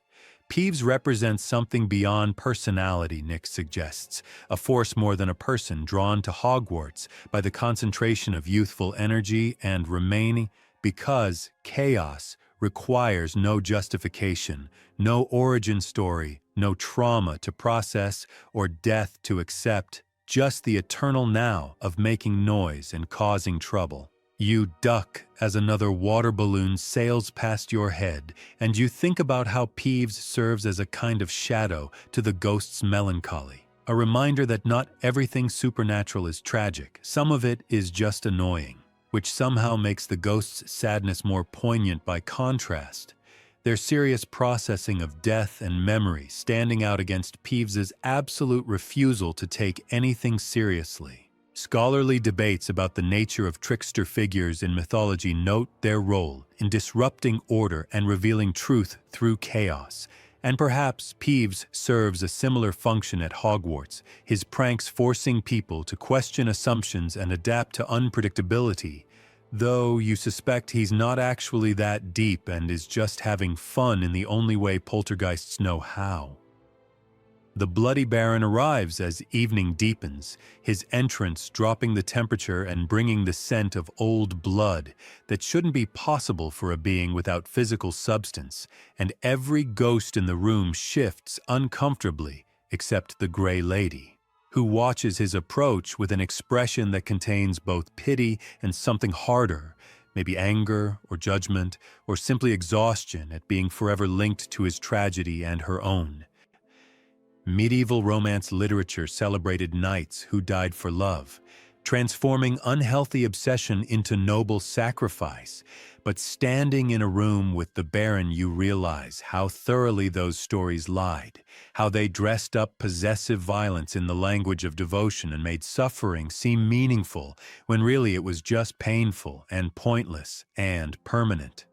Peeves represents something beyond personality, Nick suggests, a force more than a person drawn to Hogwarts by the concentration of youthful energy and remaining because chaos requires no justification, no origin story, no trauma to process or death to accept, just the eternal now of making noise and causing trouble. You duck as another water balloon sails past your head, and you think about how Peeves serves as a kind of shadow to the ghost's melancholy, a reminder that not everything supernatural is tragic, some of it is just annoying, which somehow makes the ghost's sadness more poignant by contrast, their serious processing of death and memory standing out against Peeves's absolute refusal to take anything seriously. Scholarly debates about the nature of trickster figures in mythology note their role in disrupting order and revealing truth through chaos. And perhaps Peeves serves a similar function at Hogwarts, his pranks forcing people to question assumptions and adapt to unpredictability, though you suspect he's not actually that deep and is just having fun in the only way poltergeists know how. The Bloody Baron arrives as evening deepens, his entrance dropping the temperature and bringing the scent of old blood that shouldn't be possible for a being without physical substance, and every ghost in the room shifts uncomfortably except the Grey Lady, who watches his approach with an expression that contains both pity and something harder, maybe anger or judgment, or simply exhaustion at being forever linked to his tragedy and her own. Medieval romance literature celebrated knights who died for love, transforming unhealthy obsession into noble sacrifice. But standing in a room with the Baron, you realize how thoroughly those stories lied, how they dressed up possessive violence in the language of devotion and made suffering seem meaningful, when really it was just painful and pointless and permanent.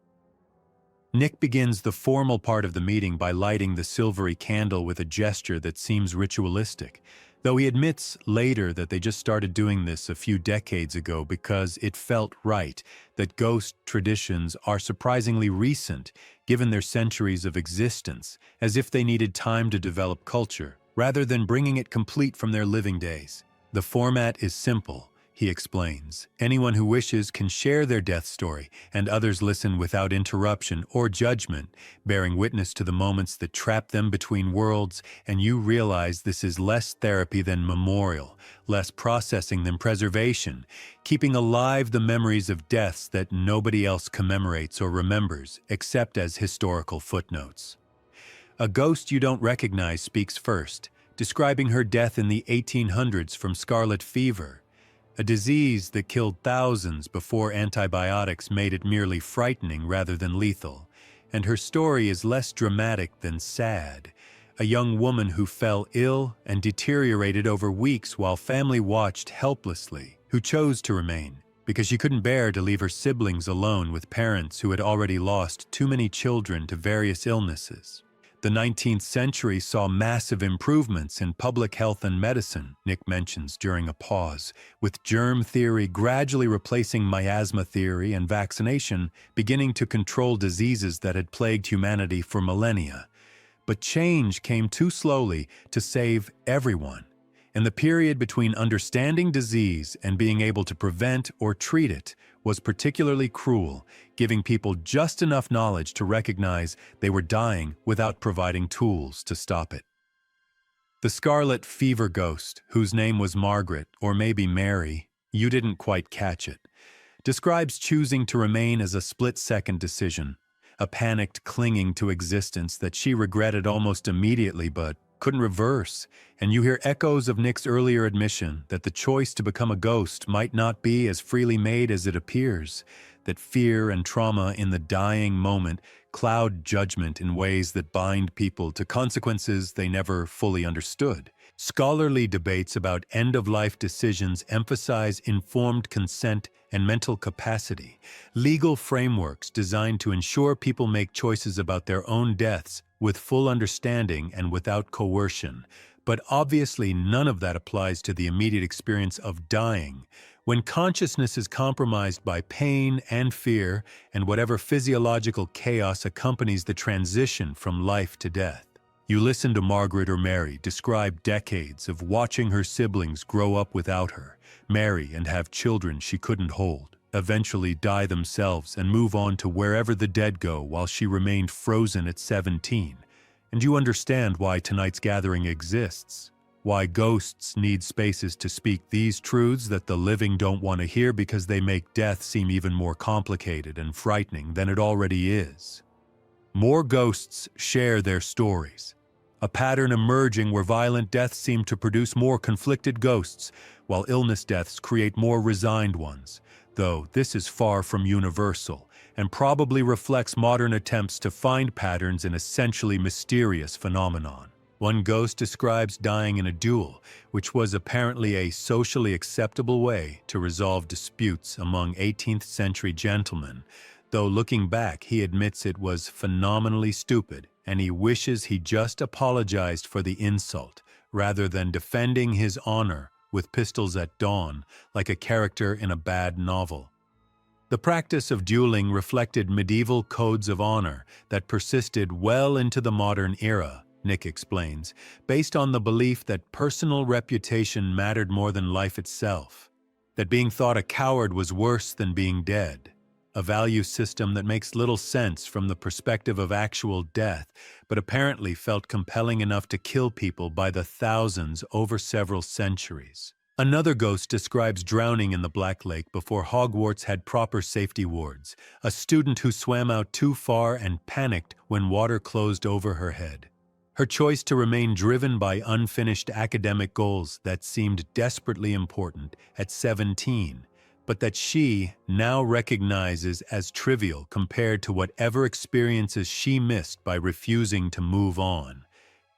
Nick begins the formal part of the meeting by lighting the silvery candle with a gesture that seems ritualistic, though he admits later that they just started doing this a few decades ago because it felt right, that ghost traditions are surprisingly recent given their centuries of existence, as if they needed time to develop culture, rather than bringing it complete from their living days. The format is simple, he explains. Anyone who wishes can share their death story, and others listen without interruption or judgment, bearing witness to the moments that trap them between worlds, and you realize this is less therapy than memorial, less processing than preservation, keeping alive the memories of deaths that nobody else commemorates or remembers, except as historical footnotes. A ghost you don't recognize speaks first, describing her death in the 1800s from scarlet fever, a disease that killed thousands before antibiotics made it merely frightening rather than lethal. And her story is less dramatic than sad. A young woman who fell ill and deteriorated over weeks while family watched helplessly, who chose to remain because she couldn't bear to leave her siblings alone with parents who had already lost too many children to various illnesses. The 19th century saw massive improvements in public health and medicine, Nick mentions during a pause, with germ theory gradually replacing miasma theory and vaccination beginning to control diseases that had plagued humanity for millennia. But change came too slowly to save everyone. And the period between understanding disease and being able to prevent or treat it was particularly cruel, giving people just enough knowledge to recognize they were dying without providing tools to stop it. The scarlet fever ghost, whose name was Margaret, or maybe Mary, you didn't quite catch it, describes choosing to remain as a split-second decision, a panicked clinging to existence that she regretted almost immediately but couldn't reverse, and you hear echoes of Nick's earlier admission that the choice to become a ghost might not be as freely made as it appears, that fear and trauma in the dying moment cloud judgment in ways that bind people to consequences they never fully understood. Scholarly debates about end-of-life decisions emphasize informed consent and mental capacity, legal frameworks designed to ensure people make choices about their own deaths with full understanding and without coercion. But obviously none of that applies to the immediate experience of dying, when consciousness is compromised by pain and fear and whatever physiological chaos accompanies the transition from life to death. You listen to Margaret or Mary describe decades of watching her siblings grow up without her, marry and have children she couldn't hold, eventually die themselves and move on to wherever the dead go while she remained frozen at 17. And you understand why tonight's gathering exists, why ghosts need spaces to speak these truths that the living don't want to hear because they make death seem even more complicated and frightening than it already is. More ghosts share their stories, a pattern emerging where violent deaths seem to produce more conflicted ghosts, while illness deaths create more resigned ones, though this is far from universal and probably reflects modern attempts to find patterns in essentially mysterious phenomenon. One ghost describes dying in a duel, which was apparently a socially acceptable way to resolve disputes among 18th century gentlemen, though looking back he admits it was phenomenally stupid and he wishes he just apologized for the insult rather than defending his honor with pistols at dawn like a character in a bad novel. The practice of dueling reflected medieval codes of honor that persisted well into the modern era, Nick explains, based on the belief that personal reputation mattered more than life itself, that being thought a coward was worse than being dead, a value system that makes little sense from the perspective of actual death, but apparently felt compelling enough to kill people by the thousands over several centuries. Another ghost describes drowning in the Black Lake before Hogwarts had proper safety wards, a student who swam out too far and panicked when water closed over her head. Her choice to remain driven by unfinished academic goals that seemed desperately important at 17, but that she now recognizes as trivial compared to whatever experiences she missed by refusing to move on.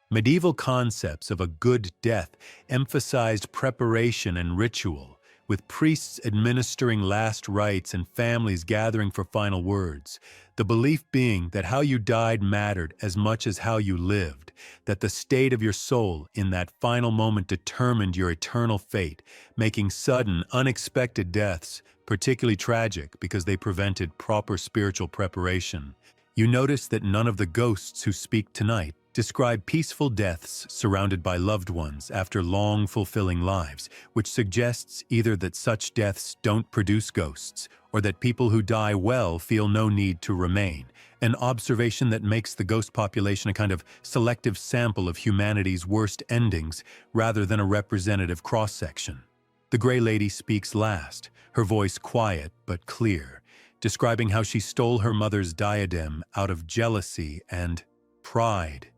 Medieval concepts of a good death emphasized preparation and ritual, with priests administering last rites and families gathering for final words, the belief being that how you died mattered as much as how you lived, that the state of your soul in that final moment determined your eternal fate, making sudden, unexpected deaths particularly tragic because they prevented proper spiritual preparation. You notice that none of the ghosts who speak tonight describe peaceful deaths surrounded by loved ones after long, fulfilling lives, which suggests either that such deaths don't produce ghosts, or that people who die well feel no need to remain, an observation that makes the ghost population a kind of selective sample of humanity's worst endings rather than a representative cross-section. The Grey Lady speaks last, her voice quiet but clear, describing how she stole her mother's diadem out of jealousy and pride,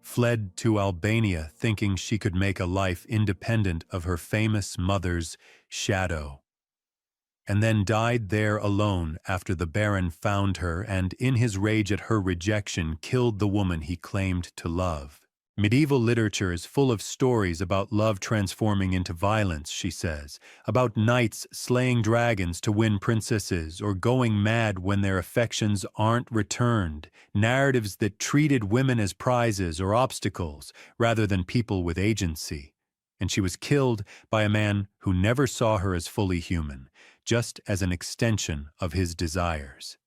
fled to Albania thinking she could make a life independent of her famous mother's shadow, and then died there alone after the Baron found her and, in his rage at her rejection, killed the woman he claimed to love. Medieval literature is full of stories about love transforming into violence, she says, about knights slaying dragons to win princesses or going mad when their affections aren't returned, narratives that treated women as prizes or obstacles rather than people with agency. And she was killed by a man who never saw her as fully human, just as an extension of his desires.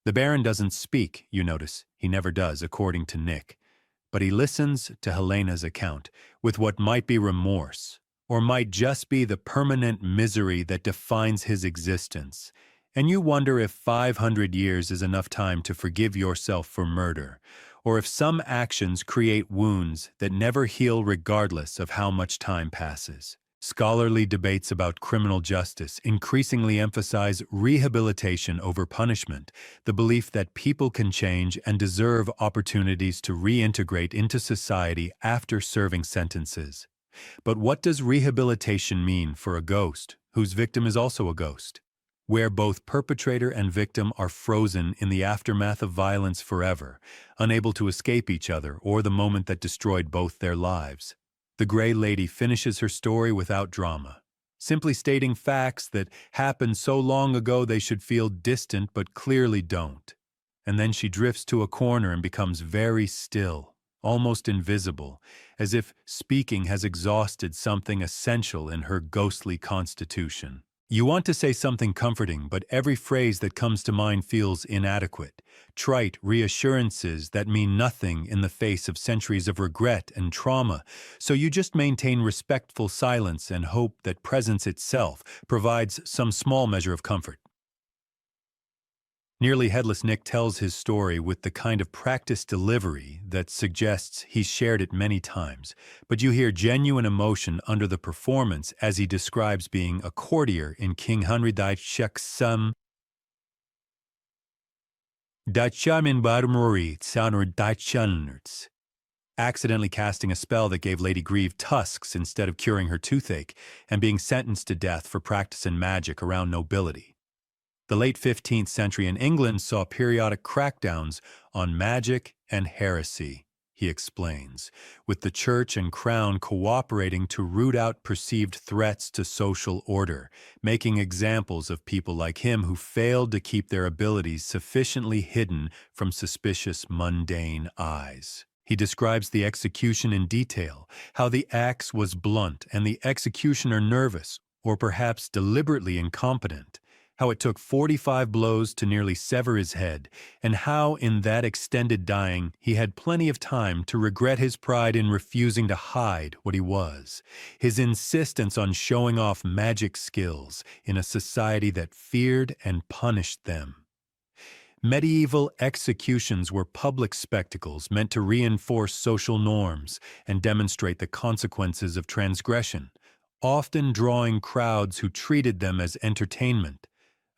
The Baron doesn't speak, you notice. He never does, according to Nick. But he listens to Helena's account with what might be remorse, or might just be the permanent misery that defines his existence. And you wonder if 500 years is enough time to forgive yourself for murder, or if some actions create wounds that never heal regardless of how much time passes. Scholarly debates about criminal justice increasingly emphasize rehabilitation over punishment, the belief that people can change and deserve opportunities to reintegrate into society after serving sentences. But what does rehabilitation mean for a ghost, whose victim is also a ghost, where both perpetrator and victim are frozen in the aftermath of violence forever, unable to escape each other or the moment that destroyed both their lives? The Grey Lady finishes her story without drama, simply stating facts that happened so long ago they should feel distant but clearly don't. And then she drifts to a corner and becomes very still, almost invisible, as if speaking has exhausted something essential in her ghostly constitution. You want to say something comforting, but every phrase that comes to mind feels inadequate. Trite reassurances that mean nothing in the face of centuries of regret and trauma, so you just maintain respectful silence and hope that presence itself provides some small measure of comfort. Nearly Headless Nick tells his story with the kind of practiced delivery that suggests he's shared it many times, but you hear genuine emotion under the performance as he describes being a courtier in King Undivided's accidentally casting a spell that gave Lady Grieve tusks instead of curing her toothache, and being sentenced to death for practicing magic around nobility. The late 15th century in England saw periodic crackdowns on magic and heresy, he explains, with the church and crown cooperating to root out perceived threats to social order, making examples of people like him who failed to keep their abilities sufficiently hidden from suspicious, mundane eyes. He describes the execution in detail, how the axe was blunt and the executioner nervous, or perhaps deliberately incompetent, how it took 45 blows to nearly sever his head, and how in that extended dying he had plenty of time to regret his pride in refusing to hide what he was, his insistence on showing off magic skills in a society that feared and punished them. Medieval executions were public spectacles meant to reinforce social norms and demonstrate the consequences of transgression, often drawing crowds who treated them as entertainment,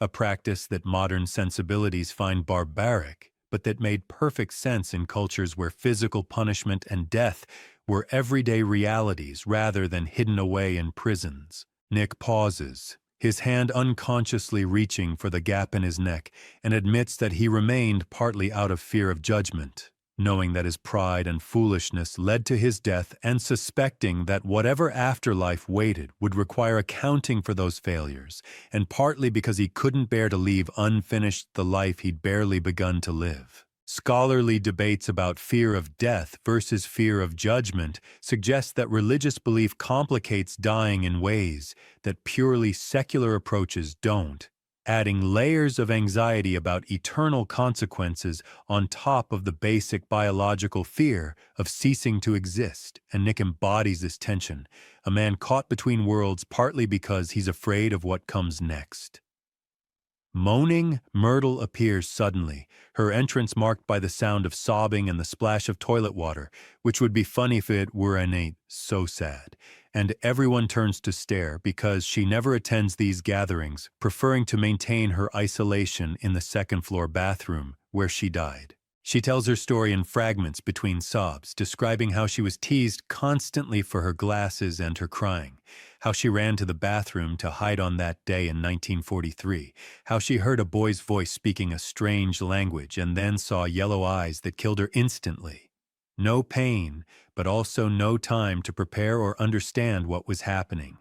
a practice that modern sensibilities find barbaric, but that made perfect sense in cultures where physical punishment and death were everyday realities rather than hidden away in prisons. Nick pauses, his hand unconsciously reaching for the gap in his neck, and admits that he remained partly out of fear of judgment, knowing that his pride and foolishness led to his death and suspecting that whatever afterlife waited would require accounting for those failures, and partly because he couldn't bear to leave unfinished the life he'd barely begun to live. Scholarly debates about fear of death versus fear of judgment suggest that religious belief complicates dying in ways that purely secular approaches don't, adding layers of anxiety about eternal consequences on top of the basic biological fear of ceasing to exist. And Nick embodies this tension, a man caught between worlds partly because he's afraid of what comes next. Moaning, Myrtle appears suddenly, her entrance marked by the sound of sobbing and the splash of toilet water, which would be funny if it were innate, so sad. And everyone turns to stare because she never attends these gatherings, preferring to maintain her isolation in the second-floor bathroom where she died. She tells her story in fragments between sobs, describing how she was teased constantly for her glasses and her crying, how she ran to the bathroom to hide on that day in 1943, how she heard a boy's voice speaking a strange language and then saw yellow eyes that killed her instantly. No pain, but also no time to prepare or understand what was happening.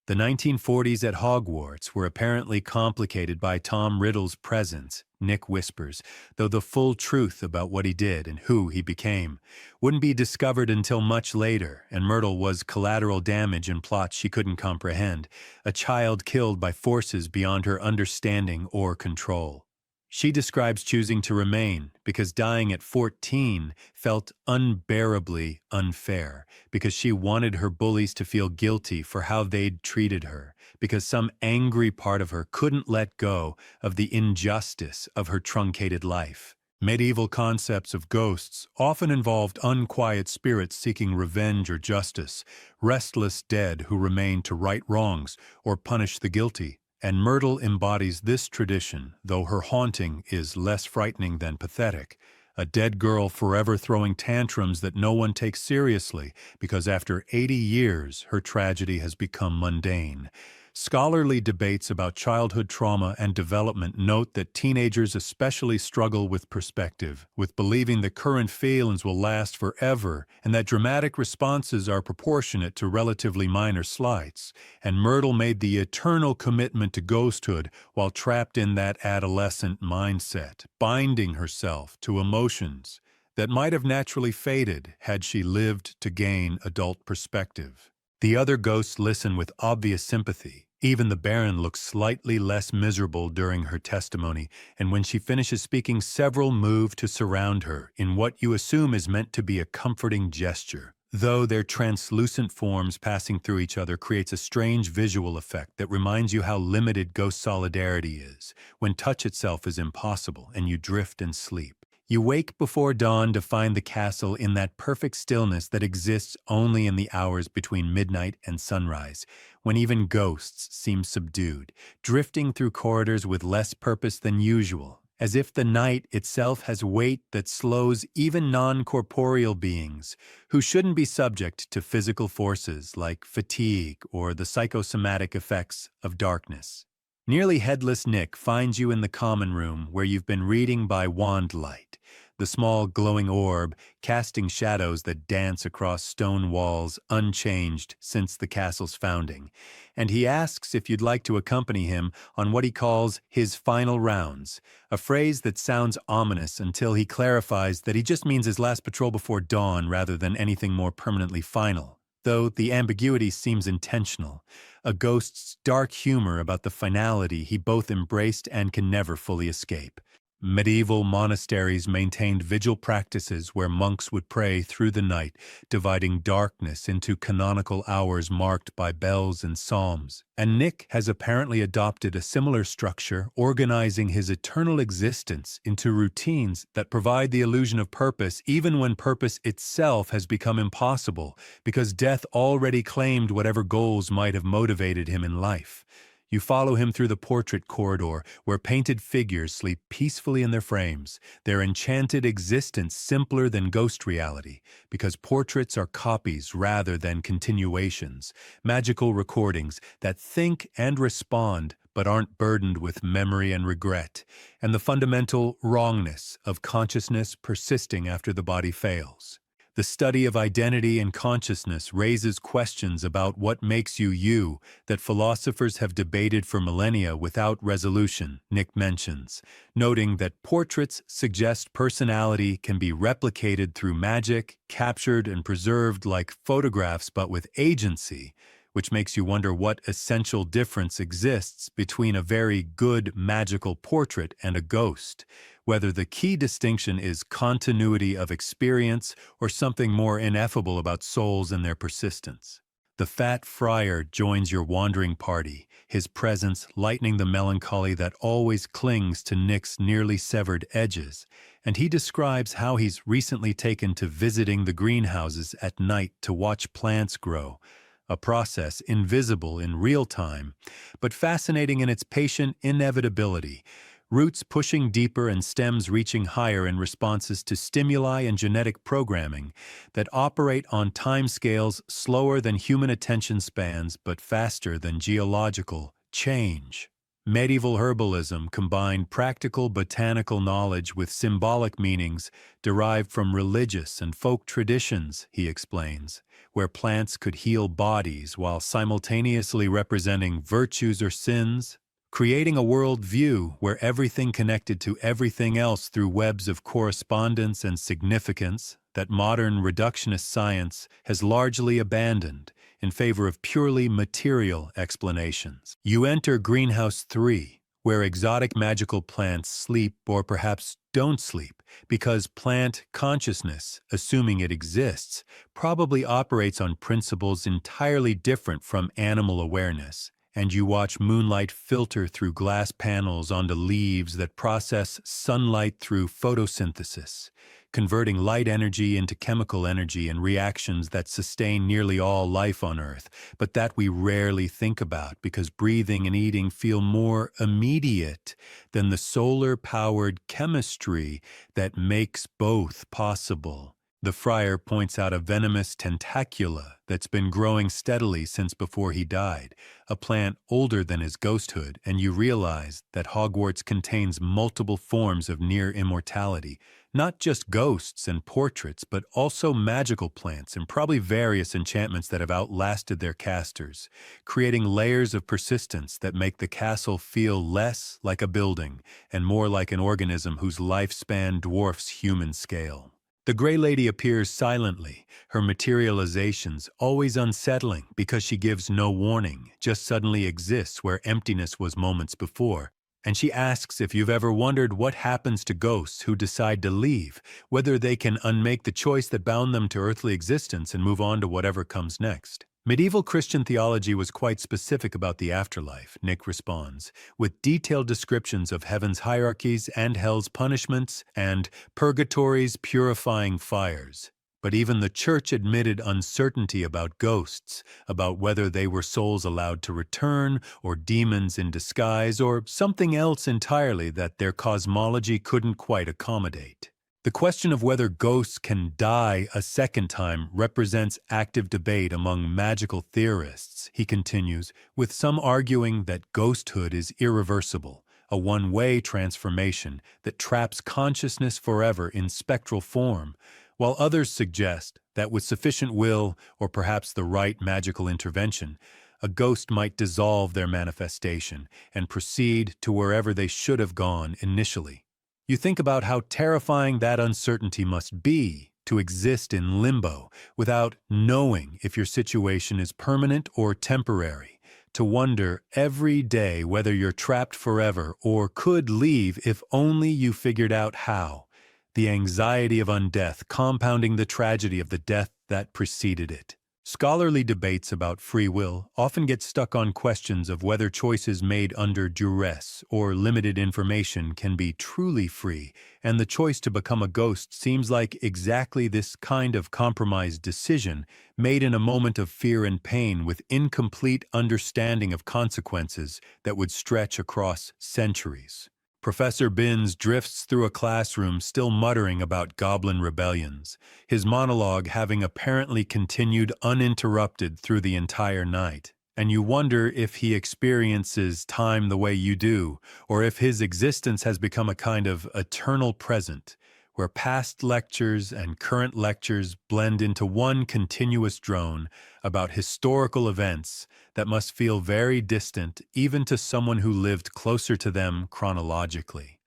The 1940s at Hogwarts were apparently complicated by Tom Riddle's presence, Nick whispers, though the full truth about what he did and who he became wouldn't be discovered until much later, and Myrtle was collateral damage in plots she couldn't comprehend, a child killed by forces beyond her understanding or control. She describes choosing to remain because dying at 14 felt unbearably unfair, because she wanted her bullies to feel guilty for how they'd treated her, because some angry part of her couldn't let go of the injustice of her truncated life. Medieval concepts of ghosts often involved unquiet spirits seeking revenge or justice, restless dead who remained to right wrongs or punish the guilty. And Myrtle embodies this tradition, though her haunting is less frightening than pathetic. A dead girl forever throwing tantrums that no one takes seriously because after 80 years, her tragedy has become mundane. Scholarly debates about childhood trauma and development note that teenagers especially struggle with perspective, with believing that current feelings will last forever, and that dramatic responses are proportionate to relatively minor slights. And Myrtle made the eternal commitment to ghosthood while trapped in that adolescent mindset, binding herself to emotions that might have naturally faded had she lived to gain adult perspective. The other ghosts listen with obvious sympathy. Even the Baron looks slightly less miserable during her testimony, and when she finishes speaking, several move to surround her in what you assume is meant to be a comforting gesture, though their translucent forms passing through each other creates a strange visual effect that reminds you how limited ghost solidarity is, when touch itself is impossible and you drift and sleep. You wake before dawn to find the castle in that perfect stillness that exists only in the hours between midnight and sunrise, when even ghosts seem subdued, drifting through corridors with less purpose than usual, as if the night itself has weight that slows even non-corporeal beings who shouldn't be subject to physical forces like fatigue or the psychosomatic effects of darkness. Nearly Headless Nick finds you in the common room where you've been reading by wand light, the small glowing orb casting shadows that dance across stone walls unchanged since the castle's founding, and he asks if you'd like to accompany him on what he calls his final rounds, a phrase that sounds ominous until he clarifies that he just means his last patrol before dawn rather than anything more permanently final, though the ambiguity seems intentional, a ghost's dark humor about the finality he both embraced and can never fully escape. Medieval monasteries maintained vigil practices where monks would pray through the night, dividing darkness into canonical hours marked by bells and psalms. And Nick has apparently adopted a similar structure, organizing his eternal existence into routines that provide the illusion of purpose even when purpose itself has become impossible, because death already claimed whatever goals might have motivated him in life. You follow him through the portrait corridor, where painted figures sleep peacefully in their frames, their enchanted existence simpler than ghost reality, because portraits are copies rather than continuations, magical recordings that think and respond but aren't burdened with memory and regret, and the fundamental wrongness of consciousness persisting after the body fails. The study of identity and consciousness raises questions about what makes you you that philosophers have debated for millennia without resolution, Nick mentions, noting that portraits suggest personality can be replicated through magic, captured and preserved like photographs but with agency, which makes you wonder what essential difference exists between a very good magical portrait and a ghost, whether the key distinction is continuity of experience or something more ineffable about souls and their persistence. The fat friar joins your wandering party, his presence lightening the melancholy that always clings to Nick's nearly severed edges, and he describes how he's recently taken to visiting the greenhouses at night to watch plants grow, a process invisible in real time, but fascinating in its patient inevitability, roots pushing deeper and stems reaching higher in responses to stimuli and genetic programming that operate on timescales slower than human attention spans but faster than geological change. Medieval herbalism combined practical botanical knowledge with symbolic meanings derived from religious and folk traditions, he explains, where plants could heal bodies while simultaneously representing virtues or sins, creating a world view where everything connected to everything else through webs of correspondence and significance that modern reductionist science has largely abandoned in favor of purely material explanations. You enter Greenhouse 3, where exotic magical plants sleep or perhaps don't sleep, because plant consciousness, assuming it exists, probably operates on principles entirely different from animal awareness, and you watch moonlight filter through glass panels onto leaves that process sunlight through photosynthesis, converting light energy into chemical energy in reactions that sustain nearly all life on Earth, but that we rarely think about because breathing and eating feel more immediate than the solar-powered chemistry that makes both possible. The friar points out a venomous tentacula that's been growing steadily since before he died, a plant older than his ghosthood, and you realize that Hogwarts contains multiple forms of near immortality, not just ghosts and portraits, but also magical plants and probably various enchantments that have outlasted their casters, creating layers of persistence that make the castle feel less like a building and more like an organism whose lifespan dwarfs human scale. The Grey Lady appears silently, her materializations always unsettling because she gives no warning, just suddenly exists where emptiness was moments before. And she asks if you've ever wondered what happens to ghosts who decide to leave, whether they can unmake the choice that bound them to earthly existence and move on to whatever comes next. Medieval Christian theology was quite specific about the afterlife, Nick responds, with detailed descriptions of heaven's hierarchies and hell's punishments and purgatory's purifying fires. But even the church admitted uncertainty about ghosts, about whether they were souls allowed to return, or demons in disguise, or something else entirely that their cosmology couldn't quite accommodate. The question of whether ghosts can die a second time represents active debate among magical theorists, he continues, with some arguing that ghosthood is irreversible, a one-way transformation that traps consciousness forever in spectral form, while others suggest that with sufficient will, or perhaps the right magical intervention, a ghost might dissolve their manifestation and proceed to wherever they should have gone initially. You think about how terrifying that uncertainty must be, to exist in limbo without knowing if your situation is permanent or temporary, to wonder every day whether you're trapped forever or could leave if only you figured out how, the anxiety of undeath compounding the tragedy of the death that preceded it. Scholarly debates about free will often get stuck on questions of whether choices made under duress or limited information can be truly free, and the choice to become a ghost seems like exactly this kind of compromised decision made in a moment of fear and pain with incomplete understanding of consequences that would stretch across centuries. Professor Binns drifts through a classroom still muttering about goblin rebellions, his monologue having apparently continued uninterrupted through the entire night. And you wonder if he experiences time the way you do, or if his existence has become a kind of eternal present, where past lectures and current lectures blend into one continuous drone about historical events that must feel very distant even to someone who lived closer to them chronologically.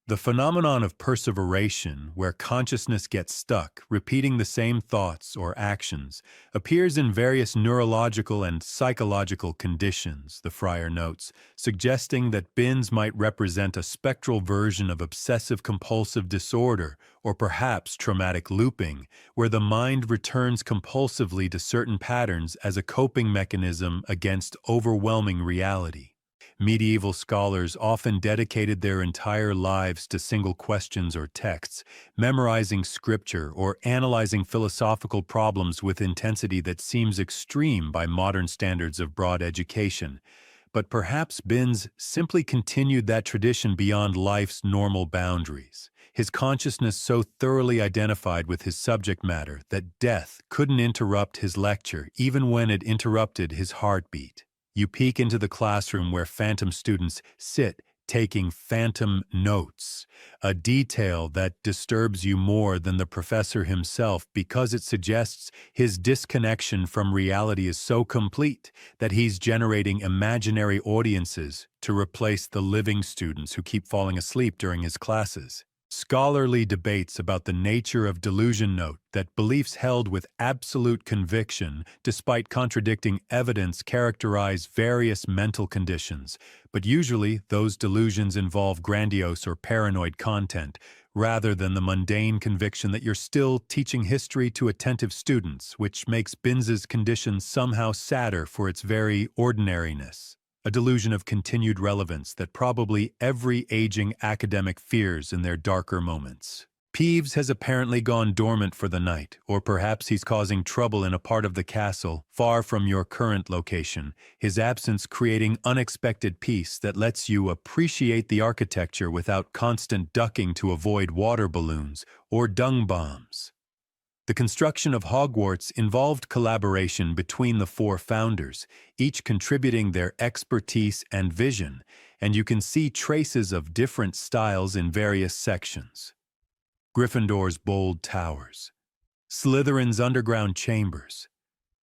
The phenomenon of perseveration, where consciousness gets stuck, repeating the same thoughts or actions, appears in various neurological and psychological conditions, the friar notes, suggesting that Binns might represent a spectral version of obsessive-compulsive disorder, or perhaps traumatic looping, where the mind returns compulsively to certain patterns as a coping mechanism against overwhelming reality. Medieval scholars often dedicated their entire lives to single questions or texts, memorizing scripture or analyzing philosophical problems with intensity that seems extreme by modern standards of broad education. But perhaps Binns simply continued that tradition beyond life's normal boundaries, his consciousness so thoroughly identified with his subject matter that death couldn't interrupt his lecture even when it interrupted his heartbeat. You peek into the classroom where phantom students sit taking phantom notes, a detail that disturbs you more than the professor himself because it suggests his disconnection from reality is so complete that he's generating imaginary audiences to replace the living students who keep falling asleep during his classes. Scholarly debates about the nature of delusion note that beliefs held with absolute conviction, despite contradicting evidence, characterize various mental conditions, but usually those delusions involve grandiose or paranoid content, rather than the mundane conviction that you're still teaching history to attentive students, which makes Binns's condition somehow sadder for its very ordinariness. A delusion of continued relevance that probably every aging academic fears in their darker moments. Peeves has apparently gone dormant for the night, or perhaps he's causing trouble in a part of the castle far from your current location, his absence creating unexpected peace that lets you appreciate the architecture without constant ducking to avoid water balloons or dung bombs. The construction of Hogwarts involved collaboration between the four founders, each contributing their expertise and vision, and you can see traces of different styles in various sections. Gryffindor's bold towers, Slytherin's underground chambers,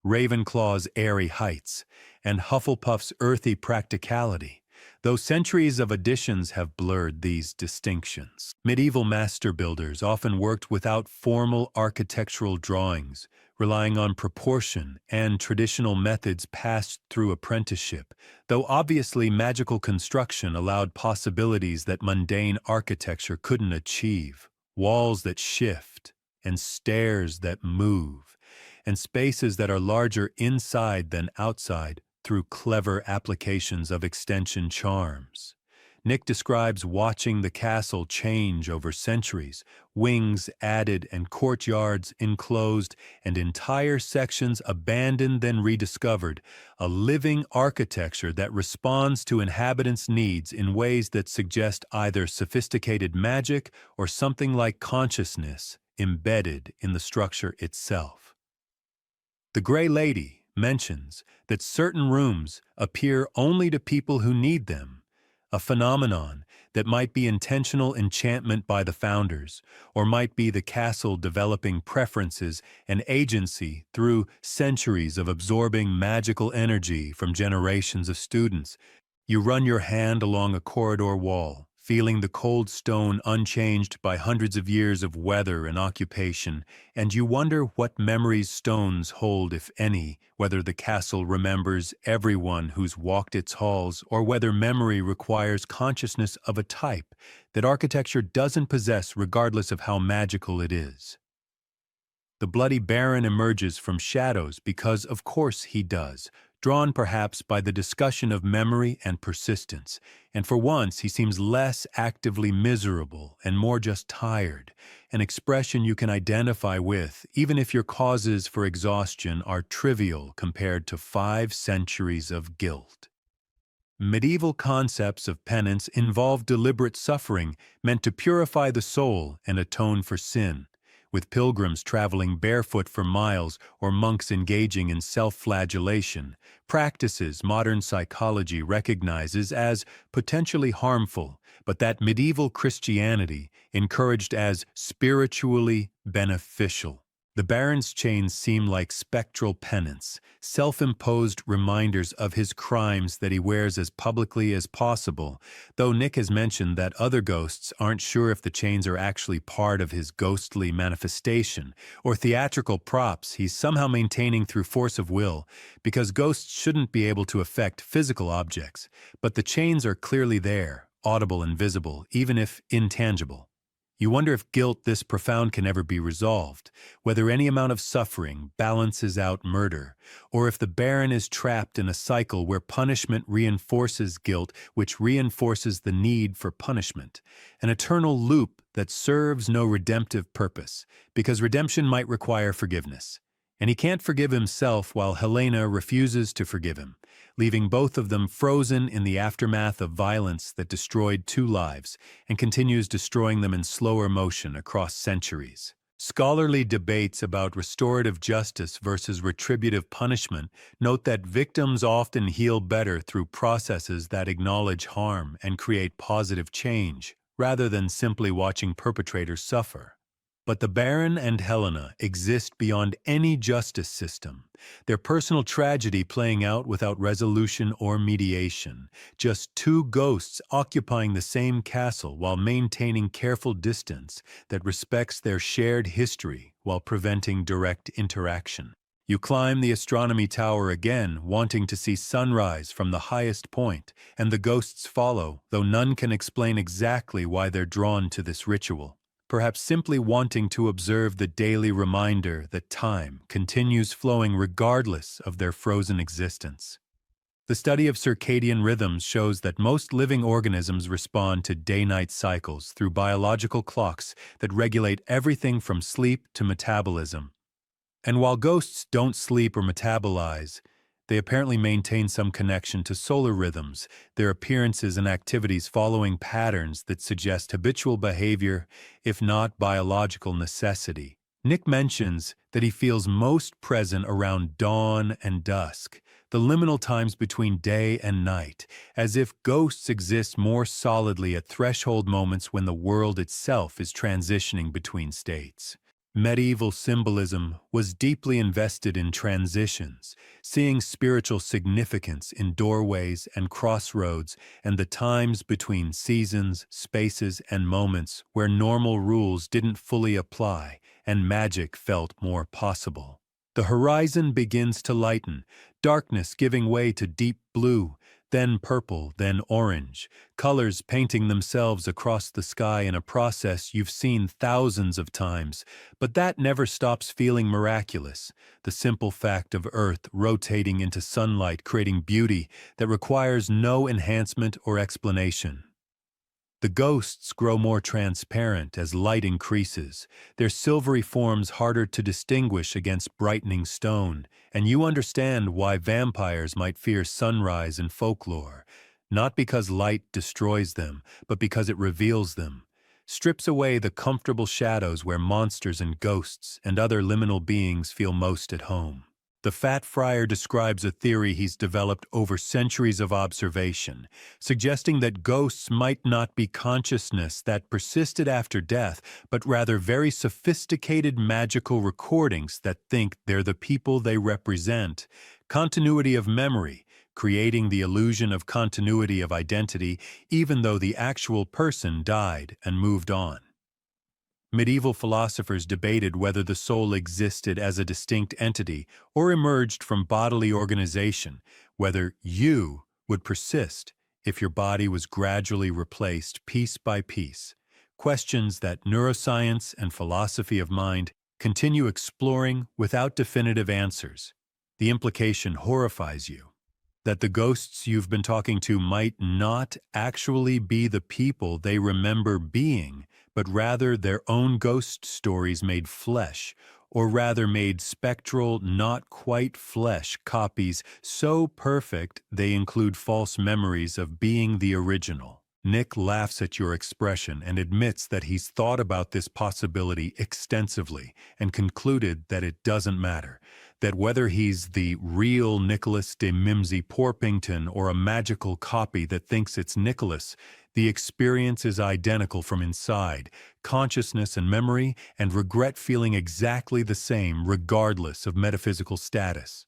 Ravenclaw's airy heights, and Hufflepuff's earthy practicality, though centuries of additions have blurred these distinctions. Medieval master builders often worked without formal architectural drawings, relying on proportion and traditional methods passed through apprenticeship, though obviously magical construction allowed possibilities that mundane architecture couldn't achieve. Walls that shift, and stairs that move, and spaces that are larger inside than outside through clever applications of extension charms. Nick describes watching the castle change over centuries, wings added and courtyards enclosed and entire sections abandoned then rediscovered, a living architecture that responds to inhabitants' needs in ways that suggest either sophisticated magic or something like consciousness embedded in the structure itself. The Grey Lady mentions that certain rooms appear only to people who need them, a phenomenon that might be intentional enchantment by the founders, or might be the castle developing preferences and agency through centuries of absorbing magical energy from generations of students. You run your hand along a corridor wall, feeling the cold stone unchanged by hundreds of years of weather and occupation, and you wonder what memories stones hold, if any, whether the castle remembers everyone who's walked its halls, or whether memory requires consciousness of a type that architecture doesn't possess regardless of how magical it is. The bloody baron emerges from shadows because of course he does, drawn perhaps by the discussion of memory and persistence, and for once he seems less actively miserable and more just tired, an expression you can identify with even if your causes for exhaustion are trivial compared to 5 centuries of guilt. Medieval concepts of penance involve deliberate suffering meant to purify the soul and atone for sin, with pilgrims traveling barefoot for miles or monks engaging in self-flagellation, practices modern psychology recognizes as potentially harmful, but that medieval Christianity encouraged as spiritually beneficial. The Baron's chains seem like spectral penance, self-imposed reminders of his crimes that he wears as publicly as possible, though Nick has mentioned that other ghosts aren't sure if the chains are actually part of his ghostly manifestation or theatrical props he's somehow maintaining through force of will, because ghosts shouldn't be able to affect physical objects, but the chains are clearly there, audible and visible, even if intangible. You wonder if guilt this profound can ever be resolved, whether any amount of suffering balances out murder, or if the Baron is trapped in a cycle where punishment reinforces guilt, which reinforces the need for punishment, an eternal loop that serves no redemptive purpose, because redemption might require forgiveness. And he can't forgive himself while Helena refuses to forgive him, leaving both of them frozen in the aftermath of violence that destroyed 2 lives and continues destroying them in slower motion across centuries. Scholarly debates about restorative justice versus retributive punishment note that victims often heal better through processes that acknowledge harm and create positive change, rather than simply watching perpetrators suffer. But the Baron and Helena exist beyond any justice system, their personal tragedy playing out without resolution or mediation, just 2 ghosts occupying the same castle while maintaining careful distance that respects their shared history while preventing direct interaction. You climb the astronomy tower again, wanting to see sunrise from the highest point, and the ghosts follow, though none can explain exactly why they're drawn to this ritual. Perhaps simply wanting to observe the daily reminder that time continues flowing regardless of their frozen existence. The study of circadian rhythms shows that most living organisms respond to day-night cycles through biological clocks that regulate everything from sleep to metabolism. And while ghosts don't sleep or metabolize, they apparently maintain some connection to solar rhythms, their appearances and activities following patterns that suggest habitual behavior, if not biological necessity. Nick mentions that he feels most present around dawn and dusk, the liminal times between day and night, as if ghosts exist more solidly at threshold moments when the world itself is transitioning between states. Medieval symbolism was deeply invested in transitions, seeing spiritual significance in doorways and crossroads and the times between seasons, spaces, and moments where normal rules didn't fully apply and magic felt more possible. The horizon begins to lighten, darkness giving way to deep blue, then purple, then orange, colors painting themselves across the sky in a process you've seen thousands of times, but that never stops feeling miraculous, the simple fact of Earth rotating into sunlight creating beauty that requires no enhancement or explanation. The ghosts grow more transparent as light increases, their silvery forms harder to distinguish against brightening stone, and you understand why vampires might fear sunrise in folklore, not because light destroys them, but because it reveals them, strips away the comfortable shadows where monsters and ghosts and other liminal beings feel most at home. The Fat Friar describes a theory he's developed over centuries of observation, suggesting that ghosts might not be consciousness that persisted after death, but rather very sophisticated magical recordings that think they're the people they represent. Continuity of memory, creating the illusion of continuity of identity, even though the actual person died and moved on. Medieval philosophers debated whether the soul existed as a distinct entity or emerged from bodily organization, whether you would persist if your body was gradually replaced piece by piece, questions that neuroscience and philosophy of mind Continue exploring without definitive answers. The implication horrifies you that the ghosts you've been talking to might not actually be the people they remember being, but rather their own ghost stories made flesh, or rather made spectral, not quite flesh copies so perfect they include false memories of being the original. Nick laughs at your expression and admits that he's thought about this possibility extensively and concluded that it doesn't matter, that whether he's the real Nicholas de Mimsy Porpington or a magical copy that thinks it's Nicholas, the experience is identical from inside, consciousness and memory and regret feeling exactly the same regardless of metaphysical status.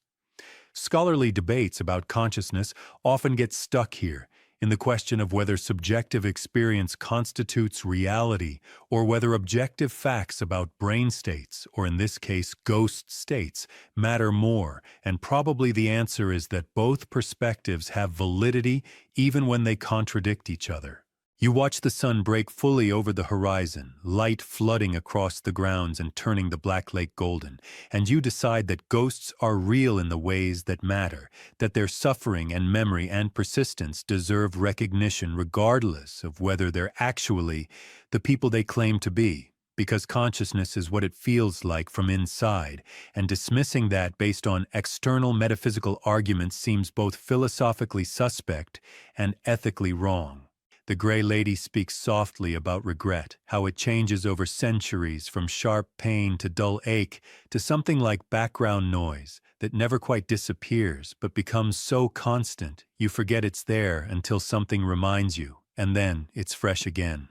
Scholarly debates about consciousness often get stuck here, in the question of whether subjective experience constitutes reality or whether objective facts about brain states, or in this case ghost states, matter more, and probably the answer is that both perspectives have validity even when they contradict each other. You watch the sun break fully over the horizon, light flooding across the grounds and turning the Black Lake golden, and you decide that ghosts are real in the ways that matter, that their suffering and memory and persistence deserve recognition regardless of whether they're actually the people they claim to be, because consciousness is what it feels like from inside, and dismissing that based on external metaphysical arguments seems both philosophically suspect and ethically wrong. The Gray Lady speaks softly about regret, how it changes over centuries from sharp pain to dull ache to something like background noise that never quite disappears but becomes so constant you forget it's there until something reminds you, and then it's fresh again.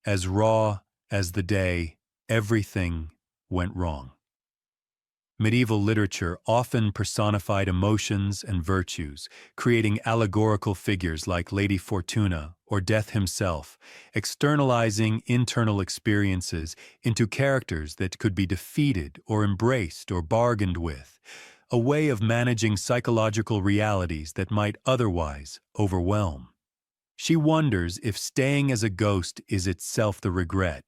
As raw as the day, everything went wrong. Medieval literature often personified emotions and virtues, creating allegorical figures like Lady Fortuna or Death himself, externalizing internal experiences into characters that could be defeated or embraced or bargained with, a way of managing psychological realities that might otherwise overwhelm. She wonders if staying as a ghost is itself the regret,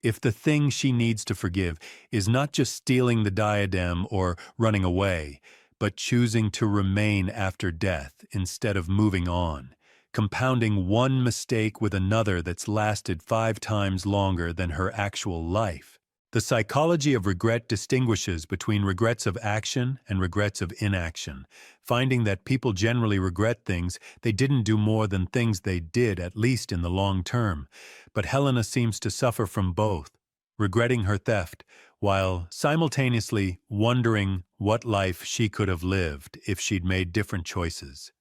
if the thing she needs to forgive is not just stealing the diadem or running away, but choosing to remain after death instead of moving on, compounding one mistake with another that's lasted 5 times longer than her actual life. The psychology of regret distinguishes between regrets of action and regrets of inaction, finding that people generally regret things they didn't do more than things they did, at least in the long term. But Helena seems to suffer from both, regretting her theft, while simultaneously wondering what life she could have lived if she'd made different choices.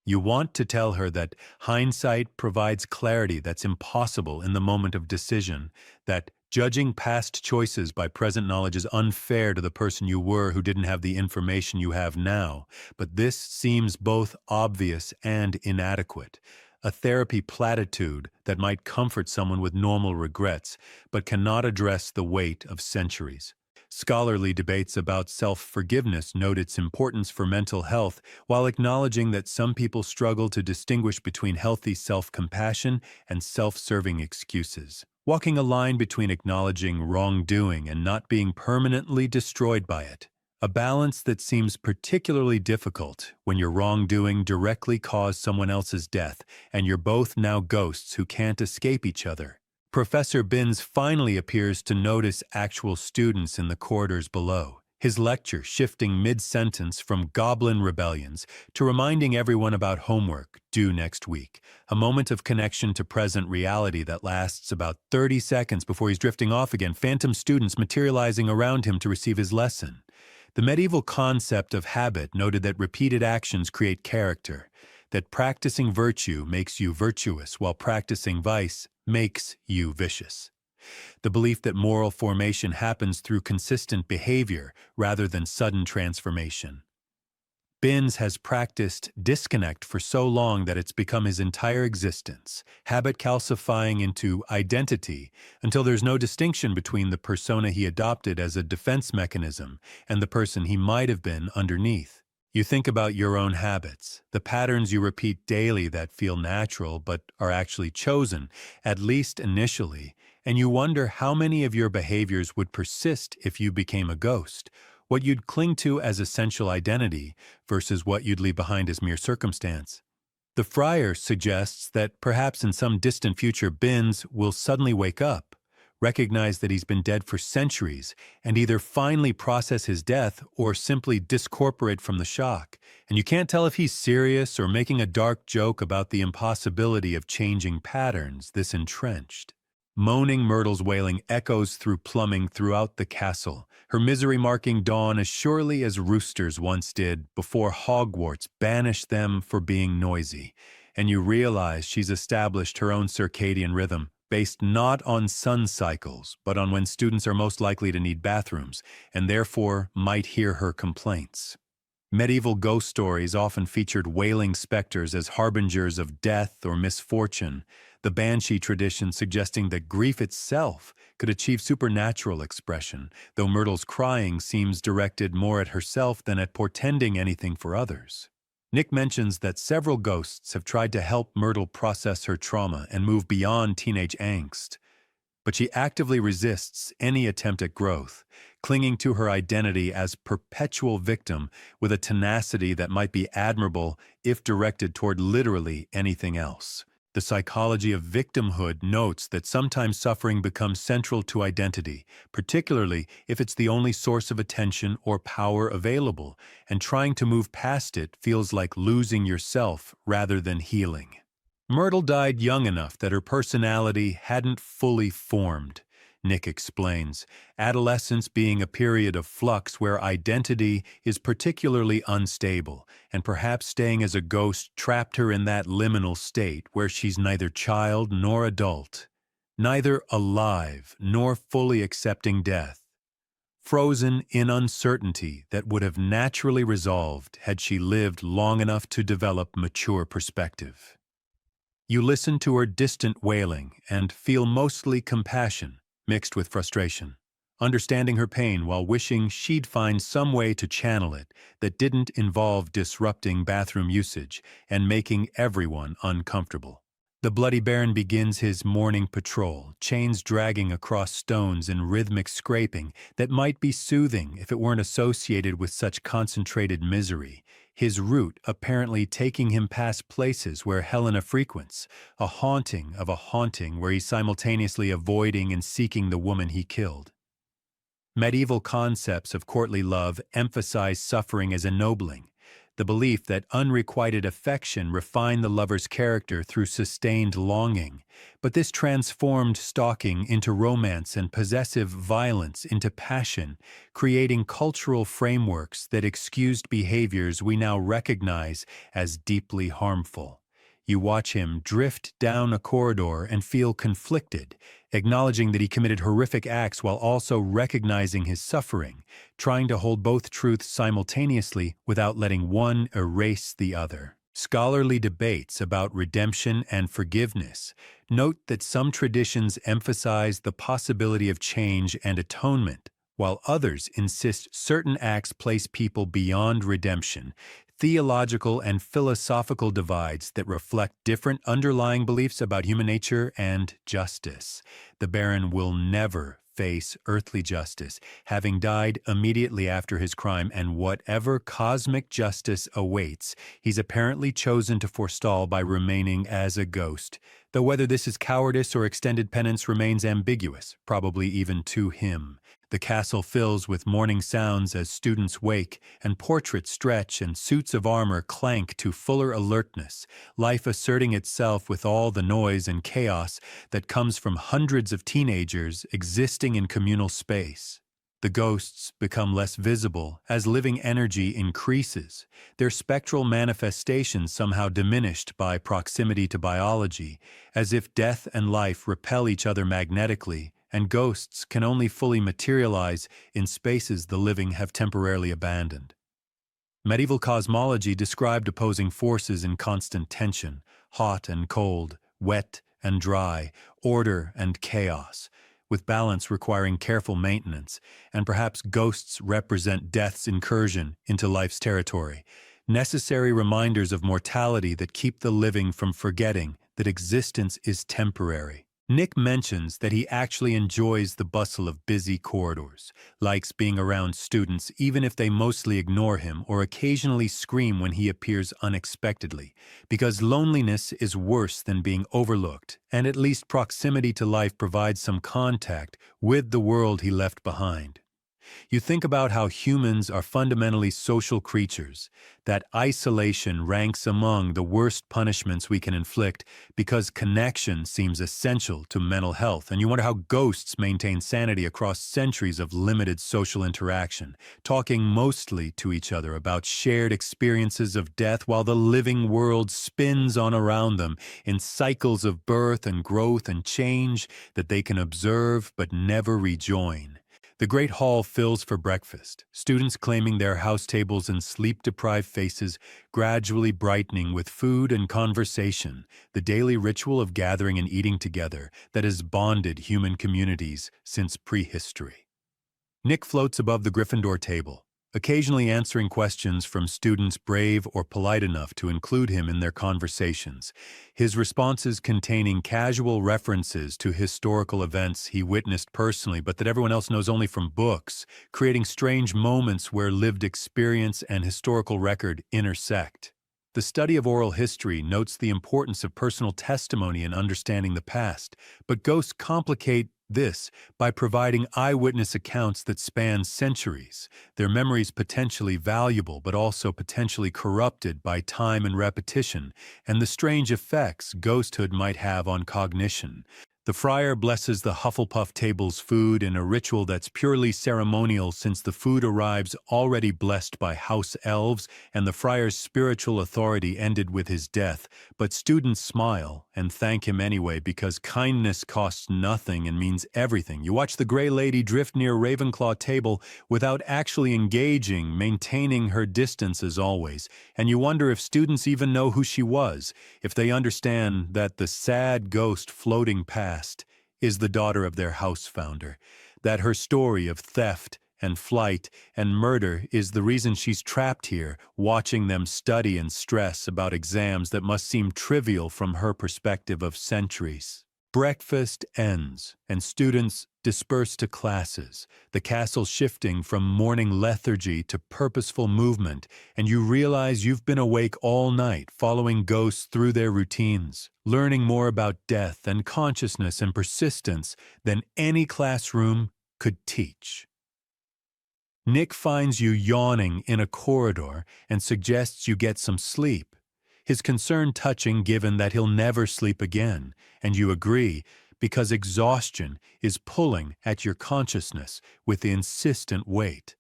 You want to tell her that hindsight provides clarity that's impossible in the moment of decision, that judging past choices by present knowledge is unfair to the person you were who didn't have the information you have now, but this seems both obvious and inadequate. A therapy platitude that might comfort someone with normal regrets, but cannot address the weight of centuries. Scholarly debates about self-forgiveness note its importance for mental health, while acknowledging that some people struggle to distinguish between healthy self-compassion and self-serving excuses, walking a line between acknowledging wrongdoing and not being permanently destroyed by it. A balance that seems particularly difficult when your wrongdoing directly caused someone else's death, and you're both now ghosts who can't escape each other. Professor Binns finally appears to notice actual students in the corridors below, his lecture shifting mid-sentence from goblin rebellions to reminding everyone about homework due next week, a moment of connection to present reality that lasts about 30 seconds before he's drifting off again, phantom students materializing around him to receive his lesson. The medieval concept of habit noted that repeated actions create character, that practicing virtue makes you virtuous while practicing vice makes you vicious. The belief that moral formation happens through consistent behavior rather than sudden transformation. Binns has practiced disconnect for so long that it's become his entire existence, habit calcifying into identity until there's no distinction between the persona he adopted as a defense mechanism and the person he might have been underneath. You think about your own habits, the patterns you repeat daily that feel natural but are actually chosen, at least initially, And you wonder how many of your behaviors would persist if you became a ghost, what you'd cling to as essential identity versus what you'd leave behind as mere circumstance. The friar suggests that perhaps in some distant future Binns will suddenly wake up, recognize that he's been dead for centuries, and either finally process his death or simply discorporate from the shock. And you can't tell if he's serious or making a dark joke about the impossibility of changing patterns this entrenched. Moaning Myrtle's wailing echoes through plumbing throughout the castle, her misery marking dawn as surely as roosters once did before Hogwarts banished them for being noisy. And you realize she's established her own circadian rhythm, based not on sun cycles, but on when students are most likely to need bathrooms, and therefore might hear her complaints. Medieval ghost stories often featured wailing specters as harbingers of death or misfortune, the banshee tradition suggesting that grief itself could achieve supernatural expression, though Myrtle's crying seems directed more at herself than at portending anything for others. Nick mentions that several ghosts have tried to help Myrtle process her trauma and move beyond teenage angst, but she actively resists any attempt at growth, clinging to her identity as perpetual victim with a tenacity that might be admirable if directed toward literally anything else. The psychology of victimhood notes that sometimes suffering becomes central to identity, particularly if it's the only source of attention or power available, and trying to move past it feels like losing yourself rather than healing. Myrtle died young enough that her personality hadn't fully formed, Nick explains, adolescence being a period of flux where identity is particularly unstable, and perhaps staying as a ghost trapped her in that liminal state where she's neither child nor adult, neither alive nor fully accepting death, frozen in uncertainty that would have naturally resolved had she lived long enough to develop mature perspective. You listen to her distant wailing and feel mostly compassion, mixed with frustration, understanding her pain while wishing she'd find some way to channel it that didn't involve disrupting bathroom usage and making everyone uncomfortable. The Bloody Baron begins his morning patrol, chains dragging across stones in rhythmic scraping that might be soothing if it weren't associated with such concentrated misery, his route apparently taking him past places where Helena frequents, a haunting of a haunting where he's simultaneously avoiding and seeking the woman he killed. Medieval concepts of courtly love emphasize suffering as ennobling, the belief that unrequited affection refined the lover's character through sustained longing, but this transformed stalking into romance and possessive violence into passion, creating cultural frameworks that excused behaviors we now recognize as deeply harmful. You watch him drift down a corridor and feel conflicted, acknowledging that he committed horrific acts while also recognizing his suffering, trying to hold both truths simultaneously without letting one erase the other. Scholarly debates about redemption and forgiveness note that some traditions emphasize the possibility of change and atonement, while others insist certain acts place people beyond redemption, theological and philosophical divides that reflect different underlying beliefs about human nature and justice. The Baron will never face earthly justice, having died immediately after his crime, and whatever cosmic justice awaits, he's apparently chosen to forestall by remaining as a ghost, though whether this is cowardice or extended penance remains ambiguous, probably even to him. The castle fills with morning sounds as students wake, and portraits stretch and suits of armor clank to fuller alertness, life asserting itself with all the noise and chaos that comes from hundreds of teenagers existing in communal space. The ghosts become less visible as living energy increases, their spectral manifestations somehow diminished by proximity to biology, as if death and life repel each other magnetically, and ghosts can only fully materialize in spaces the living have temporarily abandoned. Medieval cosmology described opposing forces in constant tension, hot and cold, wet and dry, order and chaos, with balance requiring careful maintenance, and perhaps ghosts represent death's incursion into life's territory, necessary reminders of mortality that keep the living from forgetting that existence is temporary. Nick mentions that he actually enjoys the bustle of busy corridors, likes being around students even if they mostly ignore him or occasionally scream when he appears unexpectedly, because loneliness is worse than being overlooked, and at least proximity to life provides some contact with the world he left behind. You think about how humans are fundamentally social creatures, that isolation ranks among the worst punishments we can inflict because connection seems essential to mental health, and you wonder how ghosts maintain sanity across centuries of limited social interaction, talking mostly to each other about shared experiences of death while the living world spins on around them in cycles of birth and growth and change that they can observe but never rejoin. The great hall fills for breakfast, students claiming their house tables and sleep-deprived faces gradually brightening with food and conversation, the daily ritual of gathering and eating together that has bonded human communities since prehistory. Nick floats above the Gryffindor table, occasionally answering questions from students brave or polite enough to include him in their conversations, his responses containing casual references to historical events he witnessed personally but that everyone else knows only from books, creating strange moments where lived experience and historical record intersect. The study of oral history notes the importance of personal testimony in understanding the past, but ghosts complicate this by providing eyewitness accounts that span centuries, their memories potentially valuable but also potentially corrupted by time and repetition, and the strange effects ghosthood might have on cognition. The friar blesses the Hufflepuff table's food in a ritual that's purely ceremonial since the food arrives already blessed by house elves and the friar's spiritual authority ended with his death, but students smile and thank him anyway because kindness costs nothing and means everything. You watch the Grey Lady drift near Ravenclaw table without actually engaging, maintaining her distance as always, and you wonder if students even know who she was, if they understand that the sad ghost floating past is the daughter of their house founder, that her story of theft and flight and murder is the reason she's trapped here, watching them study and stress about exams that must seem trivial from her perspective of centuries. Breakfast ends, and students disperse to classes, the castle shifting from morning lethargy to purposeful movement, and you realize you've been awake all night following ghosts through their routines, learning more about death and consciousness and persistence than any classroom could teach. Nick finds you yawning in a corridor and suggests you get some sleep, his concern touching given that he'll never sleep again, and you agree because exhaustion is pulling at your consciousness with insistent weight.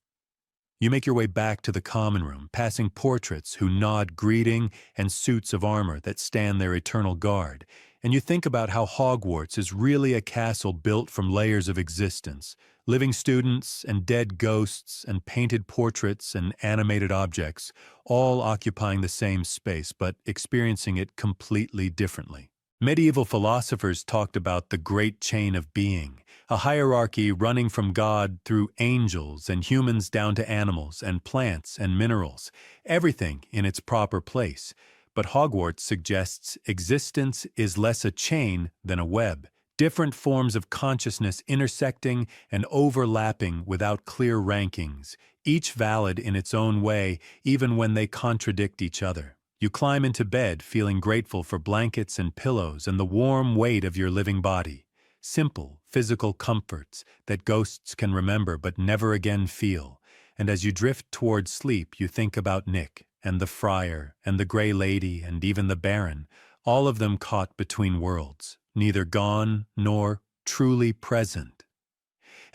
You make your way back to the common room, passing portraits who nod greeting and suits of armor that stand their eternal guard, and you think about how Hogwarts is really a castle built from layers of existence, living students and dead ghosts and painted portraits and animated objects, all occupying the same space but experiencing it completely differently. Medieval philosophers talked about the great chain of being, a hierarchy running from God through angels and humans down to animals and plants and minerals, everything in its proper place. But Hogwarts suggests existence is less a chain than a web, different forms of consciousness intersecting and overlapping without clear rankings, each valid in its own way even when they contradict each other. You climb into bed feeling grateful for blankets and pillows and the warm weight of your living body. Simple, physical comforts that ghosts can remember but never again feel. And as you drift towards sleep, you think about Nick and the friar and the Grey Lady and even the Baron, all of them caught between worlds, neither gone nor truly present.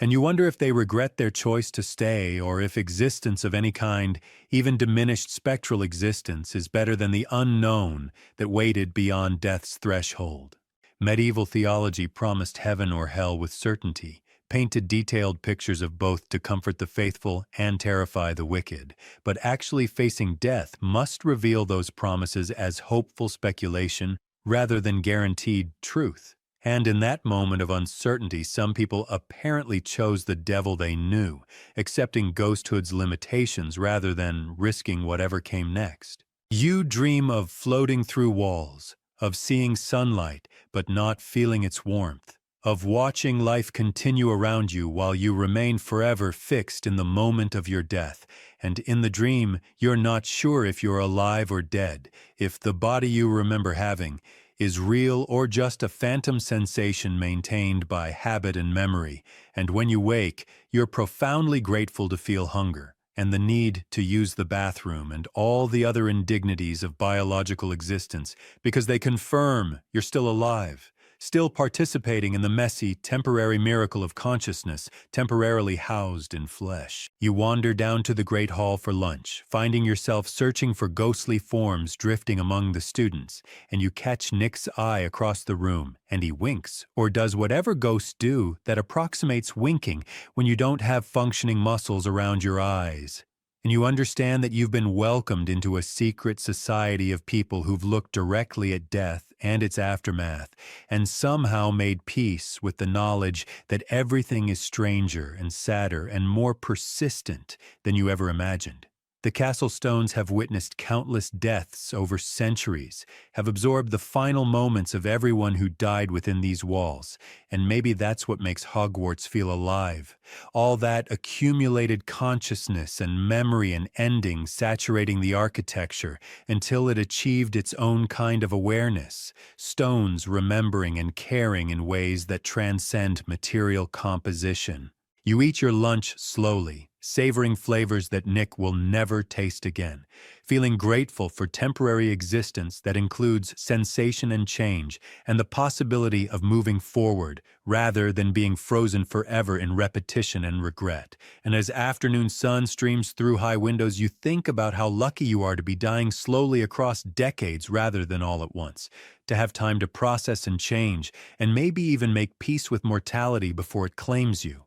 And you wonder if they regret their choice to stay or if existence of any kind, even diminished spectral existence, is better than the unknown that waited beyond death's threshold. Medieval theology promised heaven or hell with certainty, painted detailed pictures of both to comfort the faithful and terrify the wicked, but actually facing death must reveal those promises as hopeful speculation rather than guaranteed truth. And in that moment of uncertainty, some people apparently chose the devil they knew, accepting ghosthood's limitations rather than risking whatever came next. You dream of floating through walls, of seeing sunlight, but not feeling its warmth, of watching life continue around you while you remain forever fixed in the moment of your death, and in the dream you're not sure if you're alive or dead, if the body you remember having is real or just a phantom sensation maintained by habit and memory, and when you wake, you're profoundly grateful to feel hunger and the need to use the bathroom and all the other indignities of biological existence because they confirm you're still alive, still participating in the messy, temporary miracle of consciousness, temporarily housed in flesh. You wander down to the Great Hall for lunch, finding yourself searching for ghostly forms drifting among the students, and you catch Nick's eye across the room, and he winks, or does whatever ghosts do that approximates winking when you don't have functioning muscles around your eyes. And you understand that you've been welcomed into a secret society of people who've looked directly at death and its aftermath, and somehow made peace with the knowledge that everything is stranger and sadder and more persistent than you ever imagined. The castle stones have witnessed countless deaths over centuries, have absorbed the final moments of everyone who died within these walls, and maybe that's what makes Hogwarts feel alive. All that accumulated consciousness and memory and ending saturating the architecture until it achieved its own kind of awareness, stones remembering and caring in ways that transcend material composition. You eat your lunch slowly, savoring flavors that Nick will never taste again, feeling grateful for temporary existence that includes sensation and change and the possibility of moving forward rather than being frozen forever in repetition and regret. And as afternoon sun streams through high windows, you think about how lucky you are to be dying slowly across decades rather than all at once, to have time to process and change, and maybe even make peace with mortality before it claims you.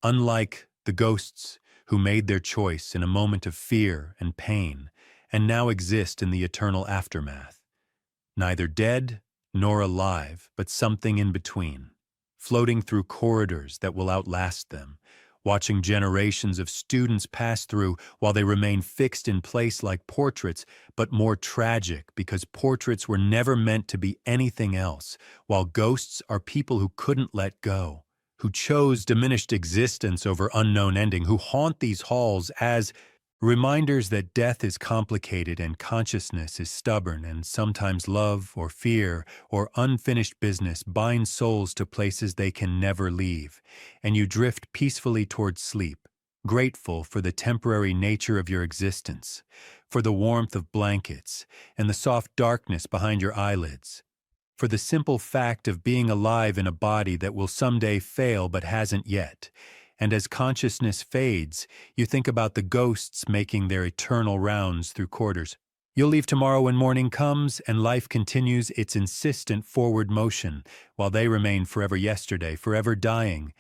Unlike the ghosts who made their choice in a moment of fear and pain and now exist in the eternal aftermath. Neither dead nor alive, but something in between, floating through corridors that will outlast them, watching generations of students pass through while they remain fixed in place like portraits, but more tragic because portraits were never meant to be anything else, while ghosts are people who couldn't let go, who chose diminished existence over unknown ending, who haunt these halls as reminders that death is complicated and consciousness is stubborn, and sometimes love or fear or unfinished business bind souls to places they can never leave, and you drift peacefully towards sleep, grateful for the temporary nature of your existence, for the warmth of blankets and the soft darkness behind your eyelids, for the simple fact of being alive in a body that will someday fail but hasn't yet. And as consciousness fades, you think about the ghosts making their eternal rounds through corridors. You'll leave tomorrow when morning comes and life continues its insistent forward motion, while they remain forever yesterday, forever dying,